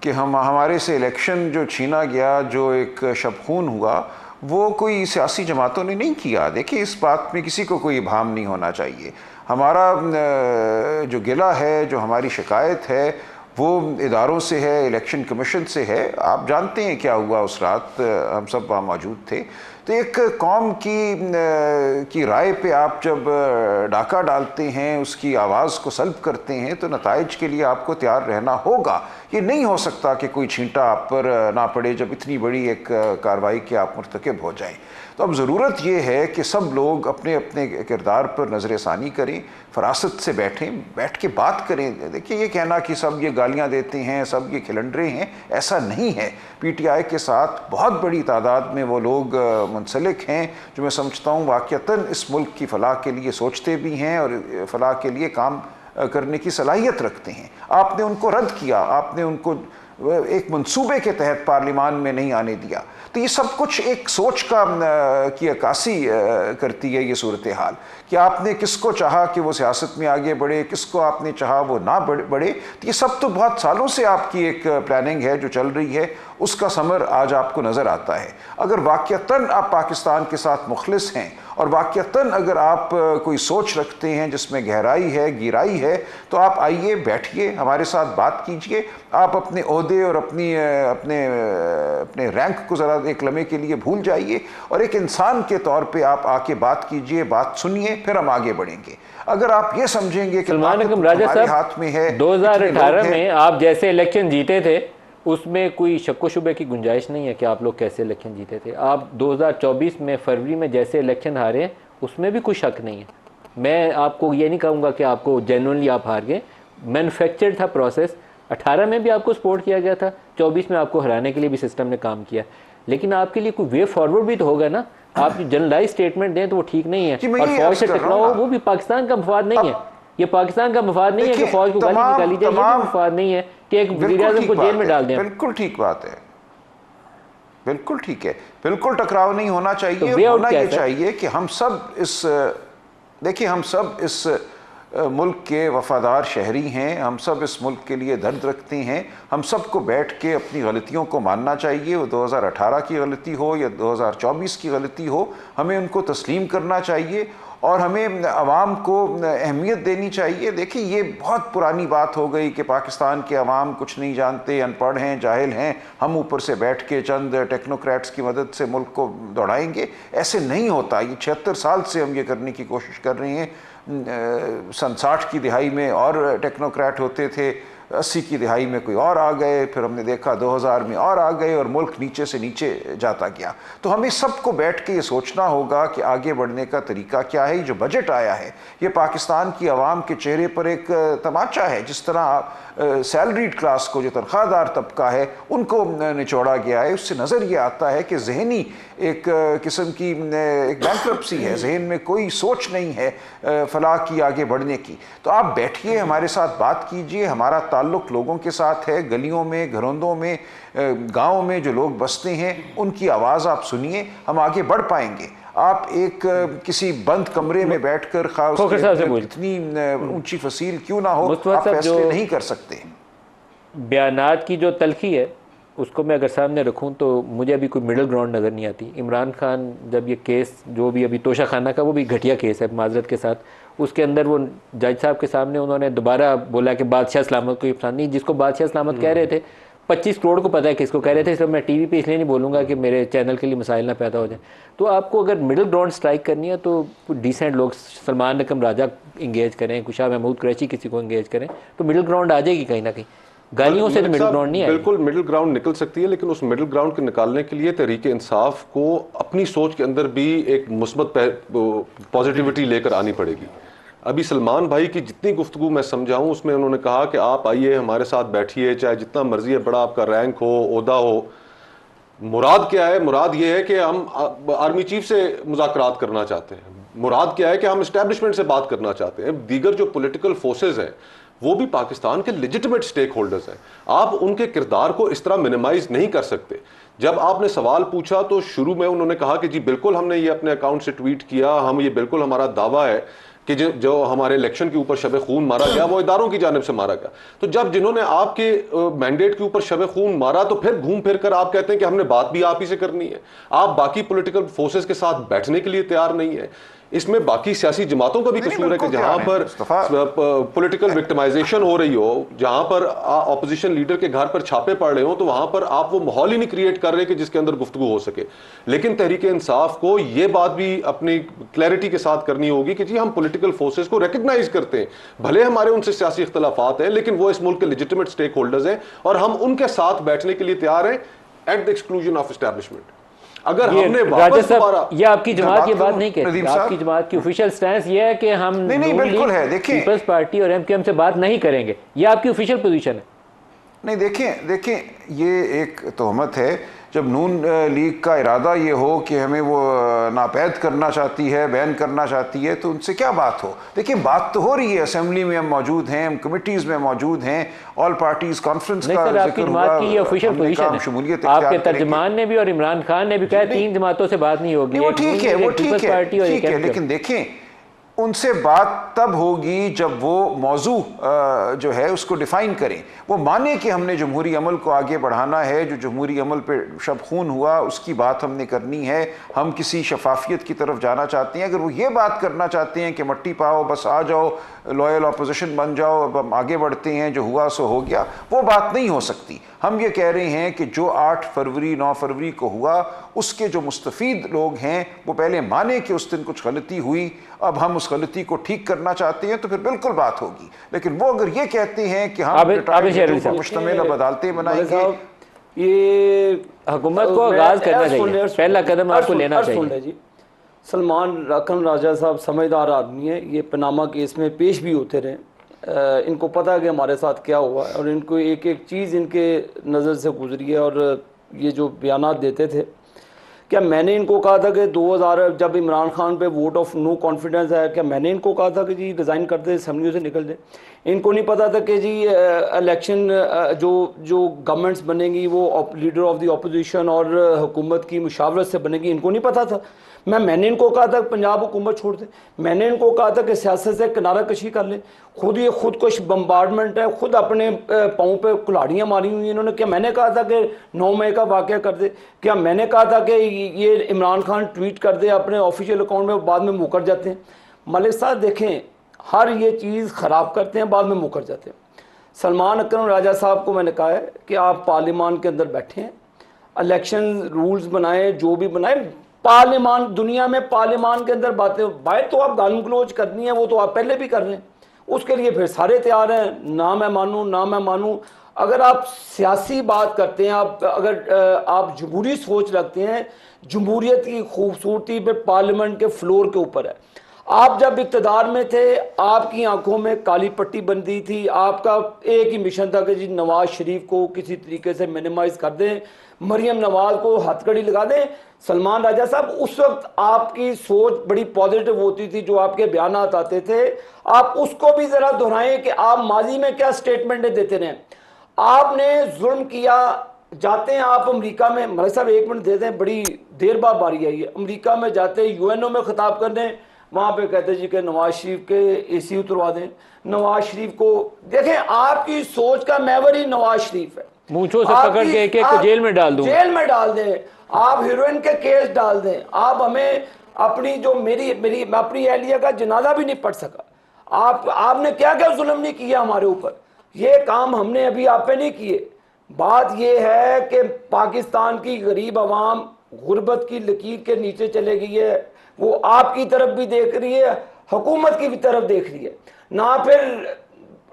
कि हमारे से इलेक्शन जो छीना गया, जो एक शबखून हुआ, वो कोई सियासी जमातों ने नहीं किया। देखिए, इस बात में किसी को कोई इबाहम नहीं होना चाहिए। हमारा जो गिला है, जो हमारी शिकायत है, वो इदारों से है, इलेक्शन कमीशन से है। आप जानते हैं क्या हुआ उस रात, हम सब वहाँ मौजूद थे। तो एक कौम की राय पे आप जब डाका डालते हैं, उसकी आवाज़ को सल्ब करते हैं, तो नताइज के लिए आपको तैयार रहना होगा। ये नहीं हो सकता कि कोई छींटा आप पर ना पड़े जब इतनी बड़ी एक कार्रवाई के आप मुर्तकिब हो जाएं। तो अब ज़रूरत ये है कि सब लोग अपने अपने किरदार पर नज़र-ए-सानी करें, फरासत से बैठ के बात करें। देखिए, ये कहना कि सब ये गालियां देते हैं, सब ये खिलंडरे हैं, ऐसा नहीं है। पीटीआई के साथ बहुत बड़ी तादाद में वो लोग मुंसलिक हैं जो मैं समझता हूँ वाक़तन इस मुल्क की फ़लाह के लिए सोचते भी हैं और फ़लाह के लिए काम करने की सलाहियत रखते हैं। आपने उनको रद्द किया, आपने उनको एक मंसूबे के तहत पार्लिमान में नहीं आने दिया। तो ये सब कुछ एक सोच की अक्कासी करती है ये सूरत हाल, कि आपने किसको चाहा कि वो सियासत में आगे बढ़े, किसको आपने चाहा वो ना बढ़े। तो ये सब तो बहुत सालों से आपकी एक प्लानिंग है जो चल रही है, उसका समर आज आपको नज़र आता है। अगर वाक़तन आप पाकिस्तान के साथ मुखलिस हैं और वाक़तन अगर आप कोई सोच रखते हैं जिसमें गहराई है, गिराई है, तो आप आइए, बैठिए, हमारे साथ बात कीजिए। आप अपने ओहदे और अपने रैंक को ज़रा एक लम्हे के लिए भूल जाइए और एक इंसान के तौर पे आप आके बात कीजिए, बात सुनिए, फिर हम आगे बढ़ेंगे। अगर आप ये समझेंगे कि सलमान अकरम राजा साहब हाथ में है, 2018 में आप जैसे इलेक्शन जीते थे उसमें कोई शक्को शुबे की गुंजाइश नहीं है कि आप लोग कैसे इलेक्शन जीते थे। आप 2024 में फरवरी में जैसे इलेक्शन हारे उसमें भी कोई शक नहीं है। मैं आपको ये नहीं कहूँगा कि आपको जेन्युइनली आप हार गए, मैन्युफैक्चर्ड था प्रोसेस। 18 में भी आपको सपोर्ट किया गया था, 24 में आपको हराने के लिए भी सिस्टम ने काम किया, लेकिन आपके लिए कोई वे फॉरवर्ड भी तो होगा ना। आप जो जनरलाइज स्टेटमेंट दें तो वो ठीक नहीं है, और फौज से टकराओ वो भी पाकिस्तान का मफाद नहीं है। ये पाकिस्तान का मफाद नहीं है कि फौज को गाली निकाली जाए, ये भी मफाद नहीं है कि एक वज़ीर-ए-आज़म को जेल में डाल दें। बिल्कुल ठीक बात है, बिल्कुल ठीक है, बिल्कुल टकराव नहीं होना चाहिए। तो होना ये चाहिए कि हम सब इस मुल्क के वफादार शहरी हैं, हम सब इस मुल्क के लिए दर्द रखते हैं। हम सबको बैठ के अपनी गलतियों को मानना चाहिए, वो 2018 की गलती हो या 2024 की गलती हो, हमें उनको तस्लीम करना चाहिए और हमें अवाम को अहमियत देनी चाहिए। देखिए, ये बहुत पुरानी बात हो गई कि पाकिस्तान के अवाम कुछ नहीं जानते, अनपढ़ हैं, जाहिल हैं, हम ऊपर से बैठ के चंद टेक्नोक्रेट्स की मदद से मुल्क को दौड़ाएंगे। ऐसे नहीं होता। ये 76 साल से हम ये करने की कोशिश कर रहे हैं। सन 60 की दिहाई में और टेक्नोक्रेट होते थे, 80 की दिहाई में कोई और आ गए, फिर हमने देखा 2000 में और आ गए और मुल्क नीचे से नीचे जाता गया। तो हमें सबको बैठ के ये सोचना होगा कि आगे बढ़ने का तरीका क्या है। जो बजट आया है ये पाकिस्तान की आवाम के चेहरे पर एक तमाचा है। जिस तरह सैलरीड क्लास को, जो तनख्वाहदार तबका है, उनको निचोड़ा गया है, उससे नज़र ये आता है कि जहनी एक किस्म की एक बैंक्रप्सी है, जहन में कोई सोच नहीं है फलाह की, आगे बढ़ने की। तो आप बैठिए, हमारे साथ बात कीजिए। हमारा ताल्लुक़ लोगों के साथ है, गलियों में, घरोंदों में, गाँव में जो लोग बसते हैं उनकी आवाज़ आप सुनिए, हम आगे बढ़ पाएंगे। आप एक किसी बंद कमरे में बैठकर इतनी ऊंची फसील क्यों ना हो, आप फैसले नहीं कर सकते। बयानात की जो तलखी है उसको मैं अगर सामने रखूं तो मुझे अभी कोई मिडिल ग्राउंड नज़र नहीं आती। इमरान खान जब ये केस जो भी अभी तोशा खाना का, वो भी घटिया केस है माजरत के साथ, उसके अंदर वो जज साहब के सामने उन्होंने दोबारा बोला कि बादशाह सलामत को पसंद नहीं, जिसको बादशाह सलामत कह रहे थे 25 करोड़ को पता है किसको कह रहे थे। इसलिए मैं टीवी पे इसलिए नहीं बोलूँगा कि मेरे चैनल के लिए मसाइल ना पैदा हो जाए। तो आपको अगर मिडिल ग्राउंड स्ट्राइक करनी है तो डिसेंट लोग, सलमान अकरम राजा इंगेज करें, खुशा महमूद कुरैशी किसी को इंगेज करें, तो मिडिल ग्राउंड आ जाएगी कहीं ना कहीं। गालियों से तो मिडिल ग्राउंड नहीं है। बिल्कुल मिडिल ग्राउंड निकल सकती है, लेकिन उस मिडिल ग्राउंड के निकालने के लिए तहरीक इंसाफ को अपनी सोच के अंदर भी एक मुस्बत पॉजिटिविटी लेकर आनी पड़ेगी। अभी सलमान भाई की जितनी गुफ्तगू मैं समझाऊं उसमें उन्होंने कहा कि आप आइए हमारे साथ बैठिए, चाहे जितना मर्जी है, बड़ा आपका रैंक हो, ओहदा हो। मुराद क्या है? मुराद ये है कि हम आर्मी चीफ से मुज़ाकरात करना चाहते हैं। मुराद क्या है कि हम इस्टेब्लिशमेंट से बात करना चाहते हैं। दीगर जो पॉलिटिकल फोर्सेज हैं वो भी पाकिस्तान के लेजिटिमेट स्टेक होल्डर्स हैं। आप उनके किरदार को इस तरह मिनिमाइज नहीं कर सकते। जब आपने सवाल पूछा तो शुरू में उन्होंने कहा कि जी बिल्कुल हमने ये अपने अकाउंट से ट्वीट किया, हम ये बिल्कुल हमारा दावा है कि जो हमारे इलेक्शन के ऊपर शब खून मारा गया वो इदारों की जानिब से मारा गया। तो जब जिन्होंने आपके मैंडेट के ऊपर शब खून मारा तो फिर घूम फिर कर आप कहते हैं कि हमने बात भी आप ही से करनी है। आप बाकी पॉलिटिकल फोर्सेस के साथ बैठने के लिए तैयार नहीं है। इसमें बाकी सियासी जमातों का भी नहीं, कसूर है कि बिल्कुल जहां ध्यान है, पर पॉलिटिकल विक्टिमाइजेशन हो रही हो, जहां पर ऑपोजिशन लीडर के घर पर छापे पड़ रहे हो, तो वहां पर आप वो माहौल ही नहीं क्रिएट कर रहे कि जिसके अंदर गुफ्तगू हो सके। लेकिन तहरीक इंसाफ को ये बात भी अपनी क्लैरिटी के साथ करनी होगी कि जी हम पॉलिटिकल फोर्सेस को रिकग्नाइज करते हैं, भले हमारे उनसे सियासी इख्तलाफात हैं, लेकिन वो इस मुल्क के लेजिटिमेट स्टेक होल्डर्स हैं और हम उनके साथ बैठने के लिए तैयार हैं at the exclusion of establishment. अगर हमने वापस दोबारा, ये आपकी जमात ये बात नहीं कहती, आपकी जमात की ऑफिशियल स्टैंस ये है कि हम नहीं बिल्कुल है, देखिए पीपल्स पार्टी और एमक्यूएम से बात नहीं करेंगे, ये आपकी ऑफिशियल पोजीशन है। नहीं देखें ये एक तोहमत है। जब नून लीग का इरादा ये हो कि हमें वो नापैद करना चाहती है, बैन करना चाहती है, तो उनसे क्या बात हो। देखिए बात तो हो रही है, असेंबली में हम मौजूद हैं, हम कमिटीज़ में मौजूद हैं, ऑल पार्टीज कॉन्फ्रेंस का आपकी जमात की ये ऑफिशियल पोजीशन है। आपके तर्जमान ने भी और इमरान खान ने भी कहा 3 जमातों से बात नहीं होगी। वो ठीक है, वो ठीक है, लेकिन देखें उनसे बात तब होगी जब वो मौजू जो है उसको डिफाइन करें, वो माने कि हमने जमहूरी अमल को आगे बढ़ाना है, जो जमहूरी अमल पे शब खून हुआ उसकी बात हमने करनी है, हम किसी शफाफियत की तरफ जाना चाहते हैं। अगर वो ये बात करना चाहते हैं कि मट्टी पाओ, बस आ जाओ, लॉयल अपोजिशन बन जाओ, अब हम आगे बढ़ते हैं, जो हुआ सो हो गया, वो बात नहीं हो सकती। हम ये कह रहे हैं कि जो 8 फरवरी 9 फरवरी को हुआ उसके जो मुस्तफ़ीद लोग हैं वो पहले माने कि उस दिन कुछ गलती हुई, अब हम उस गलती को ठीक करना चाहते हैं, तो फिर बिल्कुल बात होगी। लेकिन वो अगर ये कहते हैं कि हम मुश्तमिल अब अदालतें बनाएंगे, ये हुकूमत को आगाज करना चाहिए, पहला कदम आपको लेना चाहिए। जी सलमान रकन राजा साहब समझदार आदमी है, ये पनामा केस में पेश भी होते रहे, इनको पता है कि हमारे साथ क्या हुआ है और इनको एक एक चीज़ इनके नज़र से गुजरी है। और ये जो बयानात देते थे, क्या मैंने इनको कहा था कि 2000 जब इमरान खान पे वोट ऑफ नो कॉन्फिडेंस आया, क्या मैंने इनको कहा था कि जी रिज़ाइन कर दे, असेंबली से निकल दे? इनको नहीं पता था कि जी इलेक्शन जो गवर्नमेंट्स बनेंगी वो लीडर ऑफ द अपोजिशन और हुकूमत की मुशावरत से बनेगी, इनको नहीं पता था। मैंने इनको कहा था पंजाब हुकूमत छोड़ दे, मैंने इनको कहा था कि सियासत से किनारा कशी कर ले, खुद ये खुदकुश बम्बार्डमेंट है, खुद अपने पाँव पे कुल्हाड़ियाँ मारी हुई इन्होंने। क्या मैंने कहा था कि 9 मई का वाक़या कर दे? क्या मैंने कहा था कि ये इमरान खान ट्वीट कर दे अपने ऑफिशियल अकाउंट में, बाद में मुकर जाते हैं? मलिक साहब देखें, हर ये चीज़ ख़राब करते हैं, बाद में मुकर जाते हैं। सलमान अकरम राजा साहब को मैंने कहा है कि आप पार्लियामान के अंदर बैठे हैं, इलेक्शन रूल्स बनाए, जो भी बनाए, पार्लियामान, दुनिया में पार्लियामान के अंदर बातें, बाहर तो आप गाली गलौज करनी है, वो तो आप पहले भी कर रहे हैं, उसके लिए फिर सारे तैयार हैं, ना मैं मानूं ना मैं मानूं। अगर आप सियासी बात करते हैं, अगर आप जमहूरी सोच रखते हैं, जमहूरियत की खूबसूरती पे पार्लियामेंट के फ्लोर के ऊपर है। आप जब इक़्तिदार में थे, आपकी आंखों में काली पट्टी बंदी थी, आपका एक ही मिशन था कि जी नवाज शरीफ को किसी तरीके से मिनिमाइज कर दें, मरियम नवाज को हथकड़ी लगा दें। सलमान राजा साहब, उस वक्त आपकी सोच बड़ी पॉजिटिव होती थी, जो आपके बयान आते थे, आप उसको भी ज़रा दोहराएं कि आप माजी में क्या स्टेटमेंटें देते रहे। आपने जुल्म किया, जाते हैं आप अमेरिका में, मलिक साहब 1 मिनट दे दें, बड़ी देर बाद बारी आई है, अमेरिका में जाते यूएनओ में खिताब करने, वहाँ पे कहते जी कि नवाज शरीफ के AC उतरवा दें। नवाज शरीफ को देखें, आपकी सोच का महवर ही नवाज शरीफ है, मूंछों से पकड़ के एक को जेल में डाल दूं, जेल में डाल दें, आप हीरोइन के केस डाल दें, आप हमें अपनी जो मेरी अपनी एहलिया का जनाजा भी नहीं पढ़ सका, आपने क्या क्या जुल्म नहीं किया हमारे ऊपर, ये काम हमने अभी आप पे नहीं किए। बात ये है कि पाकिस्तान की गरीब आवाम गुर्बत की लकीर के नीचे चले गई है, वो आपकी तरफ भी देख रही है, हुकूमत की भी तरफ देख रही है। ना फिर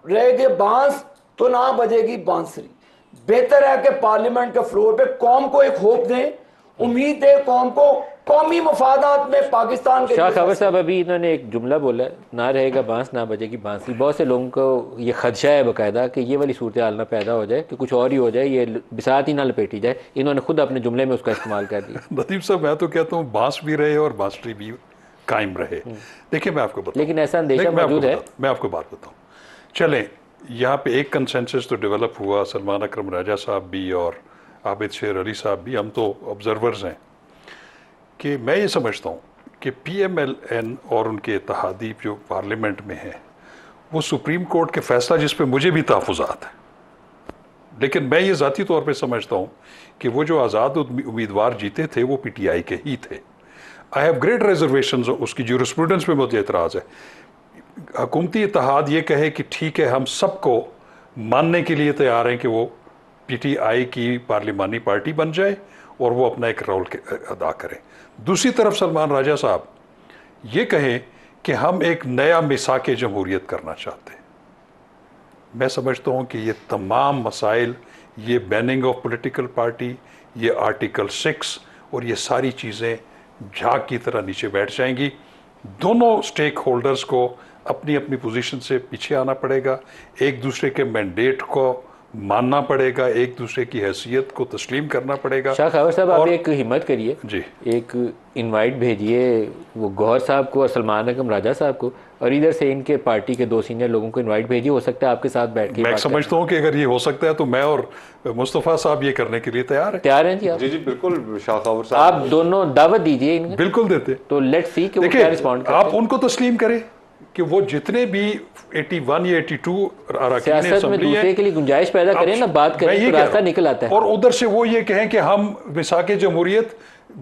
रहेगे बांस तो ना बजेगी बांसुरी। बेहतर है कि पार्लियामेंट के फ्लोर पे कौम को एक होप दें, उम्मीद दें कौम को, कौमी मफादात में पाकिस्तान के। शाह खबर साहब, अभी इन्होंने एक जुमला बोला, ना रहेगा बांस ना बजेगी बांसुरी। बहुत से लोगों को ये खदशा है बाकायदा कि ये वाली सूरत हाल ना पैदा हो जाए, कि कुछ और ही हो जाए, ये बिसात ही ना लपेटी जाए। इन्होंने खुद अपने जुमले में उसका इस्तेमाल कर दिया। नदीम साहब, मैं तो कहता हूँ बांस भी रहे और बांसुरी भी कायम रहे। देखिए मैं आपको बताऊँ, लेकिन ऐसा अंदेशा मौजूद है। मैं आपको बात बताऊँ, चलें यहाँ पे एक कंसेंसस तो डेवलप हुआ, सलमान अकरम राजा साहब भी और आबिद शेर अली साहब भी, हम तो ऑब्जर्वर्स हैं, कि मैं ये समझता हूँ कि PMLN और उनके इत्तेहादी जो पार्लियामेंट में हैं, वो सुप्रीम कोर्ट के फैसला जिस पे मुझे भी तहफ़्फ़ुज़ात हैं, लेकिन मैं ये ज़ाती तौर पे समझता हूँ कि वो जो आज़ाद उम्मीदवार जीते थे वो PTI के ही थे। आई हैव ग्रेट रिजर्वेशंस, उसकी ज्यूरिस्प्रूडेंस पे मुझे एतराज़ है। हुकूमती इत्तेहाद ये कहे कि ठीक है हम सबको मानने के लिए तैयार हैं कि वो PTI की पार्लिमानी पार्टी बन जाए और वो अपना एक रोल अदा करें। दूसरी तरफ सलमान राजा साहब ये कहें कि हम एक नया मिसाक जमहूरियत करना चाहते हैं। मैं समझता हूँ कि ये तमाम मसाइल, ये बैनिंग ऑफ पॉलिटिकल पार्टी, ये आर्टिकल 6 और ये सारी चीज़ें झाग की तरह नीचे बैठ जाएंगी। दोनों स्टेक होल्डर्स को अपनी अपनी पोजीशन से पीछे आना पड़ेगा, एक दूसरे के मैंडेट को मानना पड़ेगा, एक दूसरे की हैसियत को तस्लीम करना पड़ेगा। शाह खबर साहब, आप एक हिम्मत करिए जी, एक इनवाइट भेजिए वो गौहर साहब को और सलमान अकरम राजा साहब को, और इधर से इनके पार्टी के 2 सीनियर लोगों को इनवाइट भेजिए। हो सकता है आपके साथ बैठ के मैं समझता हूँ कि अगर ये हो सकता है तो मैं और मुस्तफ़ा साहब ये करने के लिए तैयार हैं जी आप? जी बिल्कुल शाह खबर साहब, आप दोनों दावत दीजिए इनके। बिल्कुल देते। तो लेट्स सी कि वो क्या रिस्पॉन्ड करते हैं। आप उनको तस्लीम करें कि वो जितने भी 81 या 82 सियासत में दूसरे के लिए गुंजाइश पैदा करें ना, बात करें तो रास्ता निकल आता है। और उधर से वो ये कहें कि हम मिसाक जमहूरियत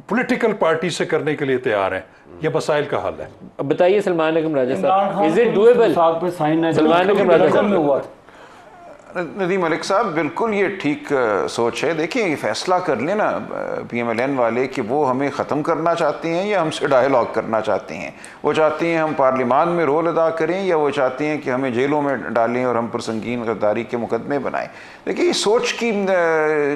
पॉलिटिकल पार्टी से करने के लिए तैयार हैं। ये मसाइल का हल है। अब बताइए सलमान अकरम राजा साहब, इज इट डूएबल? सलमान अकरम राजा साहब, नदीम मलिक साहब, बिल्कुल ये ठीक सोच है। देखिए ये फैसला कर लेना PMLN वाले कि वो हमें ख़त्म करना चाहते हैं या हमसे डायलॉग करना चाहते हैं। वो चाहते हैं हम पार्लिमान में रोल अदा करें या वो चाहते हैं कि हमें जेलों में डालें और हम पर संगीन गद्दारी के मुकदमे बनाएं। देखिए ये सोच की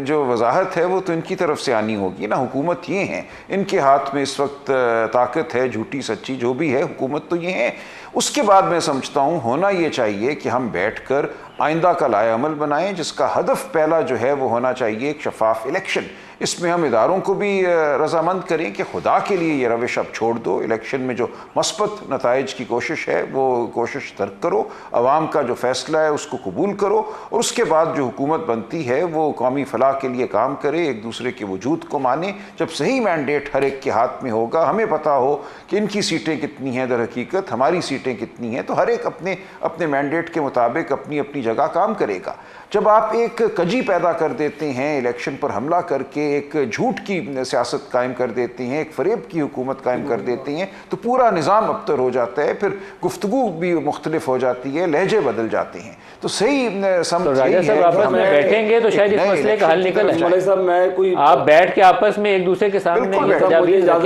जो वजाहत है वो तो इनकी तरफ से आनी होगी ना। हुकूमत ये है, इनके हाथ में इस वक्त ताकत है, झूठी सच्ची जो भी है, हुकूमत तो ये है। उसके बाद मैं समझता हूँ होना ये चाहिए कि हम बैठकर आइंदा का लाएअमल बनाएं, जिसका हदफ पहला जो है वो होना चाहिए एक शफाफ इलेक्शन। इसमें हम इदारों को भी रजामंद करें कि खुदा के लिए ये रविश अब छोड़ दो, इलेक्शन में जो मस्बत नताइज की कोशिश है वो कोशिश तर्क करो, अवाम का जो फैसला है उसको कबूल करो, और उसके बाद जो हुकूमत बनती है वो कौमी फलाह के लिए काम करे, एक दूसरे के वजूद को माने। जब सही मैंडेट हर एक के हाथ में होगा, हमें पता हो कि इनकी सीटें कितनी हैं, दर हकीकत हमारी सीटें कितनी हैं, तो हर एक अपने अपने मैंडेट के मुताबिक अपनी अपनी जगह काम करेगा। जब आप एक कजी पैदा कर देते हैं, इलेक्शन पर हमला करके एक झूठ की सियासत कायम कर देते हैं, एक फरेब की हुकूमत कायम कर देते हैं, तो पूरा निज़ाम अबतर हो जाता है, फिर गुफ्तगू भी मुख्तलिफ हो जाती है, लहजे बदल जाते हैं। तो सही तो राजा साहब आपस में बैठेंगे तो शायद इस मसले का हल निकल आए। आप बैठ के आपस में एक दूसरे के सामने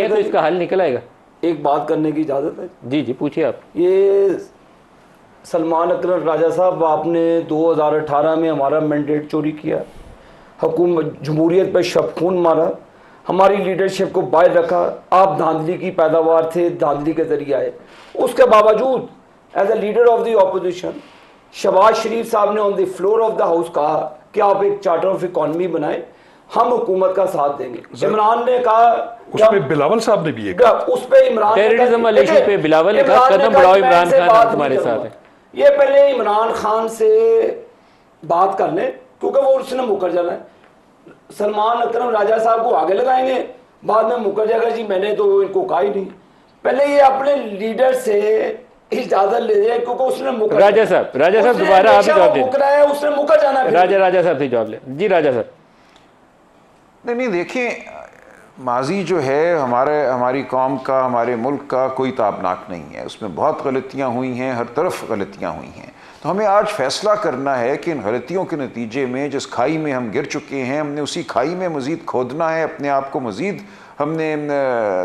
तो इसका हल निकल आएगा। एक बात करने की इजाज़त है? जी जी पूछिए आप। ये सलमान अकरम राजा साहब, आपने 2018 में हमारा मैंडेट चोरी किया, हुकूमत जमहूरियत पर शब खून मारा, हमारी लीडरशिप को बाहर रखा, आप धांधली की पैदावार थे, धांधली के जरिए आए। उसके बावजूद as a leader of the opposition Shahbaz Sharif साहब ने on the floor of the house कहा कि आप एक चार्टर ऑफ इकॉनमी बनाए, हम हुकूमत का साथ देंगे। इमरान ने कहा, उस पे बिलावल साहब ने भी ये कहा, उस पे इमरान टेररिज्म वाले इशू पे बिलावल ने कहा कदम बढ़ाओ, इमरान खान तुम्हारे साथ है। ये पहले इमरान खान से बात कर लें क्योंकि वो उसने मुकर जाना है। सलमान अकरम राजा साहब को आगे लगाएंगे, बाद में मुकर जाएगा जी मैंने तो इनको कहा ही नहीं। पहले ये अपने लीडर से इजाजत ले जाए क्योंकि उसने मुकर, राजा साहब दोबारा आप जवाब दें, उसने मुकर जाना। राजा साहब से जवाब ले। जी राजा साहब। नहीं देखिए, माजी जो है हमारी कौम का, हमारे मुल्क का कोई ताबनाक नहीं है, उसमें बहुत गलतियां हुई हैं, हर तरफ गलतियां हुई हैं। तो हमें आज फैसला करना है कि इन गलतियों के नतीजे में जिस खाई में हम गिर चुके हैं, हमने उसी खाई में मज़ीद खोदना है, अपने आप को मज़ीद हमने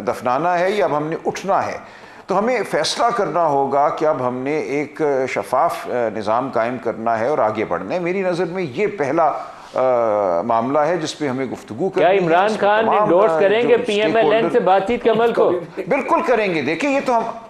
दफनाना है या अब हमने उठना है। तो हमें फ़ैसला करना होगा कि अब हमने एक शफाफ निज़ाम कायम करना है और आगे बढ़ना है। मेरी नज़र में ये पहला मामला है जिस पे हमें गुफ्तगू करनी है। क्या इमरान खान इंडोर्स करेंगे PMLN से बातचीत के अमल को? बिल्कुल करेंगे। देखिए ये तो हम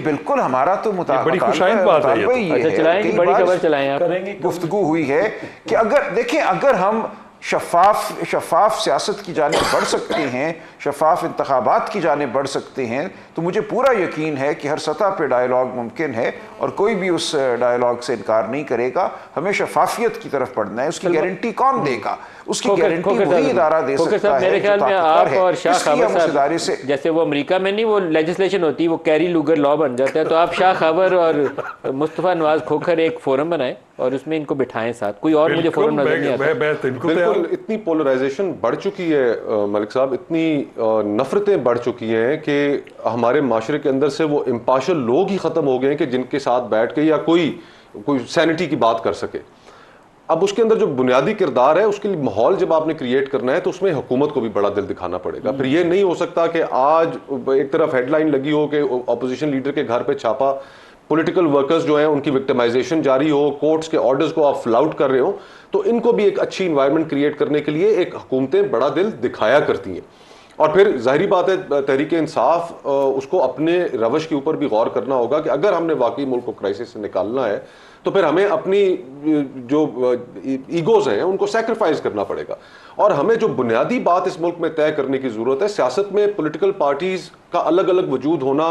बिल्कुल हमारा तो बड़ी खुशाइंद बात है ये। अच्छा चलाएं, बड़ी खबर चलाएं आप। गुफ्तगू हुई है कि अगर हम शफाफ सियासत की जाने बढ़ सकते हैं, शफाफ इंतखाबात की जाने बढ़ सकते हैं, तो मुझे पूरा यकीन है कि हर सतह पे डायलॉग मुमकिन है और कोई भी उस डायलॉग से इनकार नहीं करेगा। हमें शफाफियत की तरफ बढ़ना है। उसकी गारंटी कौन देगा? उसकी गारंटी वही इदारा दे सकता है। मेरे ख्याल में आप और शाह खबर साहब, जैसे वो अमेरिका में नहीं वो लेजिस्लेशन होती है, वो कैरी लूगर लॉ बन जाता है, तो आप शाह खबर और मुस्तफ़ा नवाज खोखर एक फोरम बनाए और उसमें इनको बिठाएं साथ। कोई और मुझे फोरम नजर नहीं आता। बिल्कुल इतनी पोलराइजेशन बढ़ चुकी है मलिक साहब, इतनी नफरतें बढ़ चुकी हैं कि हमारे माशरे के अंदर से वो इम्पार्शल लोग ही ख़त्म हो गए हैं कि जिनके साथ बैठ के या कोई सैनिटी की बात कर सके। अब उसके अंदर जो बुनियादी किरदार है, उसके लिए माहौल जब आपने क्रिएट करना है तो उसमें हुकूमत को भी बड़ा दिल दिखाना पड़ेगा। फिर ये नहीं हो सकता कि आज एक तरफ हेडलाइन लगी हो कि अपोजिशन लीडर के घर पे छापा, पॉलिटिकल वर्कर्स जो हैं उनकी विक्टिमाइजेशन जारी हो, कोर्ट्स के ऑर्डर्स को आप फ्लाउट कर रहे हो, तो इनको भी एक अच्छी इन्वायरमेंट क्रिएट करने के लिए एक हुकूमतें बड़ा दिल दिखाया करती हैं। और फिर जाहिर बात है तहरीक इंसाफ उसको अपने रवश के ऊपर भी गौर करना होगा कि अगर हमने वाकई मुल्क को क्राइसिस से निकालना है तो फिर हमें अपनी जो ईगोज हैं उनको सैक्रिफाइस करना पड़ेगा। और हमें जो बुनियादी बात इस मुल्क में तय करने की जरूरत है, सियासत में पॉलिटिकल पार्टीज का अलग अलग वजूद होना,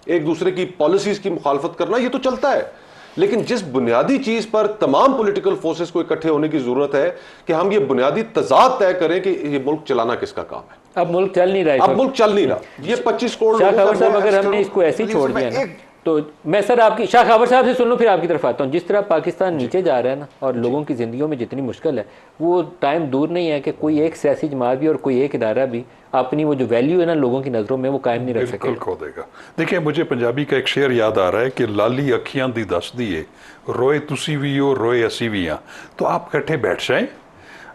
एक दूसरे की पॉलिसीज की मुखालफत करना, ये तो चलता है, लेकिन जिस बुनियादी चीज पर तमाम पॉलिटिकल फोर्सेस को इकट्ठे होने की जरूरत है कि हम ये बुनियादी तजाद तय करें कि ये मुल्क चलाना किसका काम है। अब मुल्क चल नहीं रहा है, अब मुल्क चल नहीं रहा। ये 25 करोड़ शाह खबर साहब, अगर हमने इसको ऐसे ही छोड़ दिया ना, तो मैं सर आपकी शाह खबर साहब से सुन लूँ फिर आपकी तरफ आता हूँ। जिस तरह पाकिस्तान नीचे जा रहा है ना, और लोगों की ज़िंदगियों में जितनी मुश्किल है, वो टाइम दूर नहीं है कि कोई एक सियासी जमात भी और कोई एक इदारा भी अपनी वो जो वैल्यू है ना लोगों की नज़रों में वो कायम नहीं रख सके। बिल्कुल खो देगा। देखिए, मुझे पंजाबी का एक शेर याद आ रहा है कि लाली अखियां दी दस दिए, रोए तुसी भी हो रोए असी भी हाँ। तो आप इकट्ठे बैठ जाएं,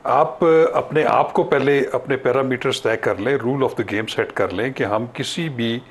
आप अपने आप को पहले अपने पैरामीटर्स तय कर लें, rule of the game set कर लें कि हम किसी भी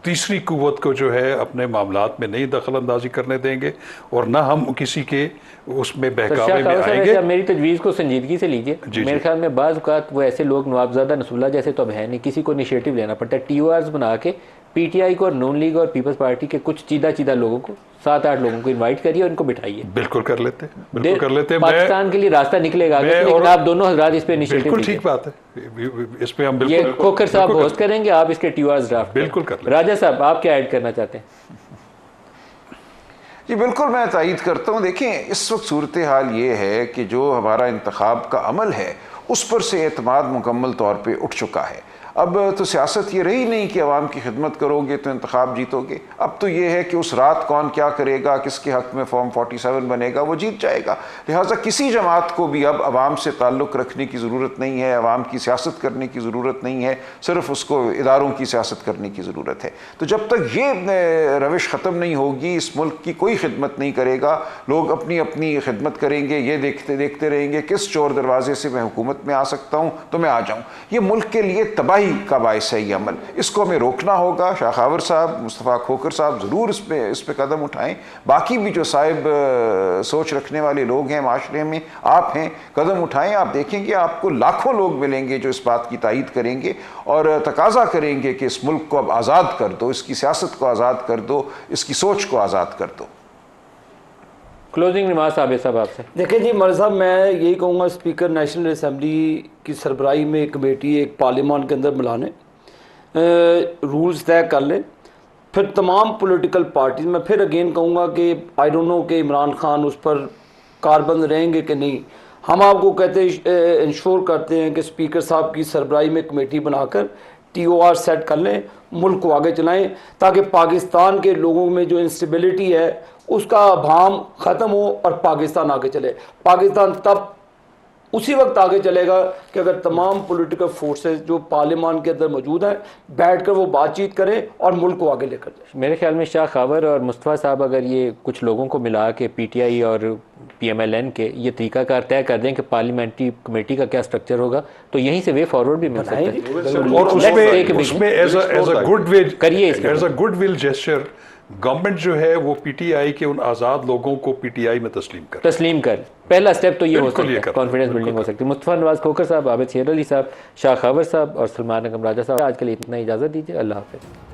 तीसरी कुव्वत को जो है अपने मामलात में नहीं दखल अंदाजी करने देंगे और ना हम किसी के उसमें बहकावे में आएंगे। मेरी तजवीज़ को संजीदगी से लीजिए। मेरे ख्याल में बाज़ औक़ात वो ऐसे लोग नवाबजादा नसरुल्लाह जैसे तो अब है नहीं, किसी को इनिशिएटिव लेना पड़ता है। TORs बना के PTI को और नून लीग और पीपल्स पार्टी के कुछ चीदा लोगों को, 7-8 लोगों को इनवाइट करिए और इनको बिठाइए। बिल्कुल कर लेते, बिल्कुल कर लेते। पाकिस्तान के लिए रास्ता निकलेगा, लेकिन आप दोनों हजरात इस पे इनिशिएटिव बिल्कुल ठीक बात है, इस पे हम बिल्कुल। ये खोखर साहब होस्ट करेंगे, आप इसके TORs ड्राफ्ट बिल्कुल कर लेते। राजा साहब, आप क्या ऐड करना चाहते हैं? जी बिल्कुल, मैं तायद करता हूँ। देखें, इस वक्त सूरत हाल ये है कि जो हमारा इंतखाब का अमल है उस पर से एतमाद मुकम्मल तौर पे उठ चुका है। अब तो सियासत ये रही नहीं कि अवाम की खिदमत करोगे तो इंतखाब जीतोगे। अब तो ये है कि उस रात कौन क्या करेगा, किसके हक़ में फॉर्म 47 बनेगा, वो जीत जाएगा। लिहाजा किसी जमात को भी अब अवाम से ताल्लुक़ रखने की ज़रूरत नहीं है, अवाम की सियासत करने की ज़रूरत नहीं है, सिर्फ़ उसको इदारों की सियासत करने की ज़रूरत है। तो जब तक ये रविश ख़त्म नहीं होगी, इस मुल्क की कोई खिदमत नहीं करेगा, लोग अपनी अपनी खिदमत करेंगे, ये देखते रहेंगे किस चोर दरवाजे से मैं हुकूमत में आ सकता हूँ तो मैं आ जाऊँ। ये मुल्क के लिए तबाही का बायस है ये अमल, इसको हमें रोकना होगा। शाह खावर साहब, मुस्तफ़ा खोखर साहब ज़रूर इस पे कदम उठाएं। बाकी भी जो साहिब सोच रखने वाले लोग हैं माशरे में, आप हैं, कदम उठाएं। आप देखेंगे आपको लाखों लोग मिलेंगे जो इस बात की तायद करेंगे और तकाजा करेंगे कि इस मुल्क को अब आज़ाद कर दो, इसकी सियासत को आज़ाद कर दो, इसकी सोच को आज़ाद कर दो। क्लोजिंग रिमार्क्स साहब आपसे। देखिए जी मर साहब, मैं यही कहूँगा स्पीकर नेशनल असम्बली की सरबराही में एक कमेटी एक पार्लियामान के अंदर मिलाने, रूल्स तय कर लें, फिर तमाम पॉलिटिकल पार्टीज, मैं फिर अगेन कहूँगा कि आई डोंट नो कि इमरान खान उस पर कारबंद रहेंगे कि नहीं। हम आपको कहते इंश्योर करते हैं कि स्पीकर साहब की सरबराही में कमेटी बनाकर TOR सेट कर लें, मुल्क को आगे चलाएं, ताकि पाकिस्तान के लोगों में जो इंस्टेबिलिटी है उसका भाम ख़त्म हो और पाकिस्तान आगे चले। पाकिस्तान तब उसी वक्त आगे चलेगा कि अगर तमाम पॉलिटिकल फोर्सेस जो पार्लियामान के अंदर मौजूद हैं बैठकर वो बातचीत करें और मुल्क को आगे लेकर जाए। मेरे ख्याल में शाह खावर और मुस्तफ़ा साहब अगर ये कुछ लोगों को मिला के PTI और PMLN के ये तरीकाकार तय कर दें कि पार्लियामेंट्री कमेटी का क्या स्ट्रक्चर होगा, तो यहीं से वे फॉरवर्ड भी मिल सकता है। और उसमें as a good will gesture government जो है वो PTI के उन आज़ाद लोगों को PTI में तस्लीम कर पहला स्टेप तो ये हो सकता है, कॉन्फिडेंस बिल्डिंग हो सकती है। मुस्तफ़ा नवाज खोखर साहब, आबिद शेर अली साहब, शाह खावर साहब और सलमान अगम राजा साहब, आज के लिए इतना इजाज़त दीजिए। अल्लाह हाफ़िज़।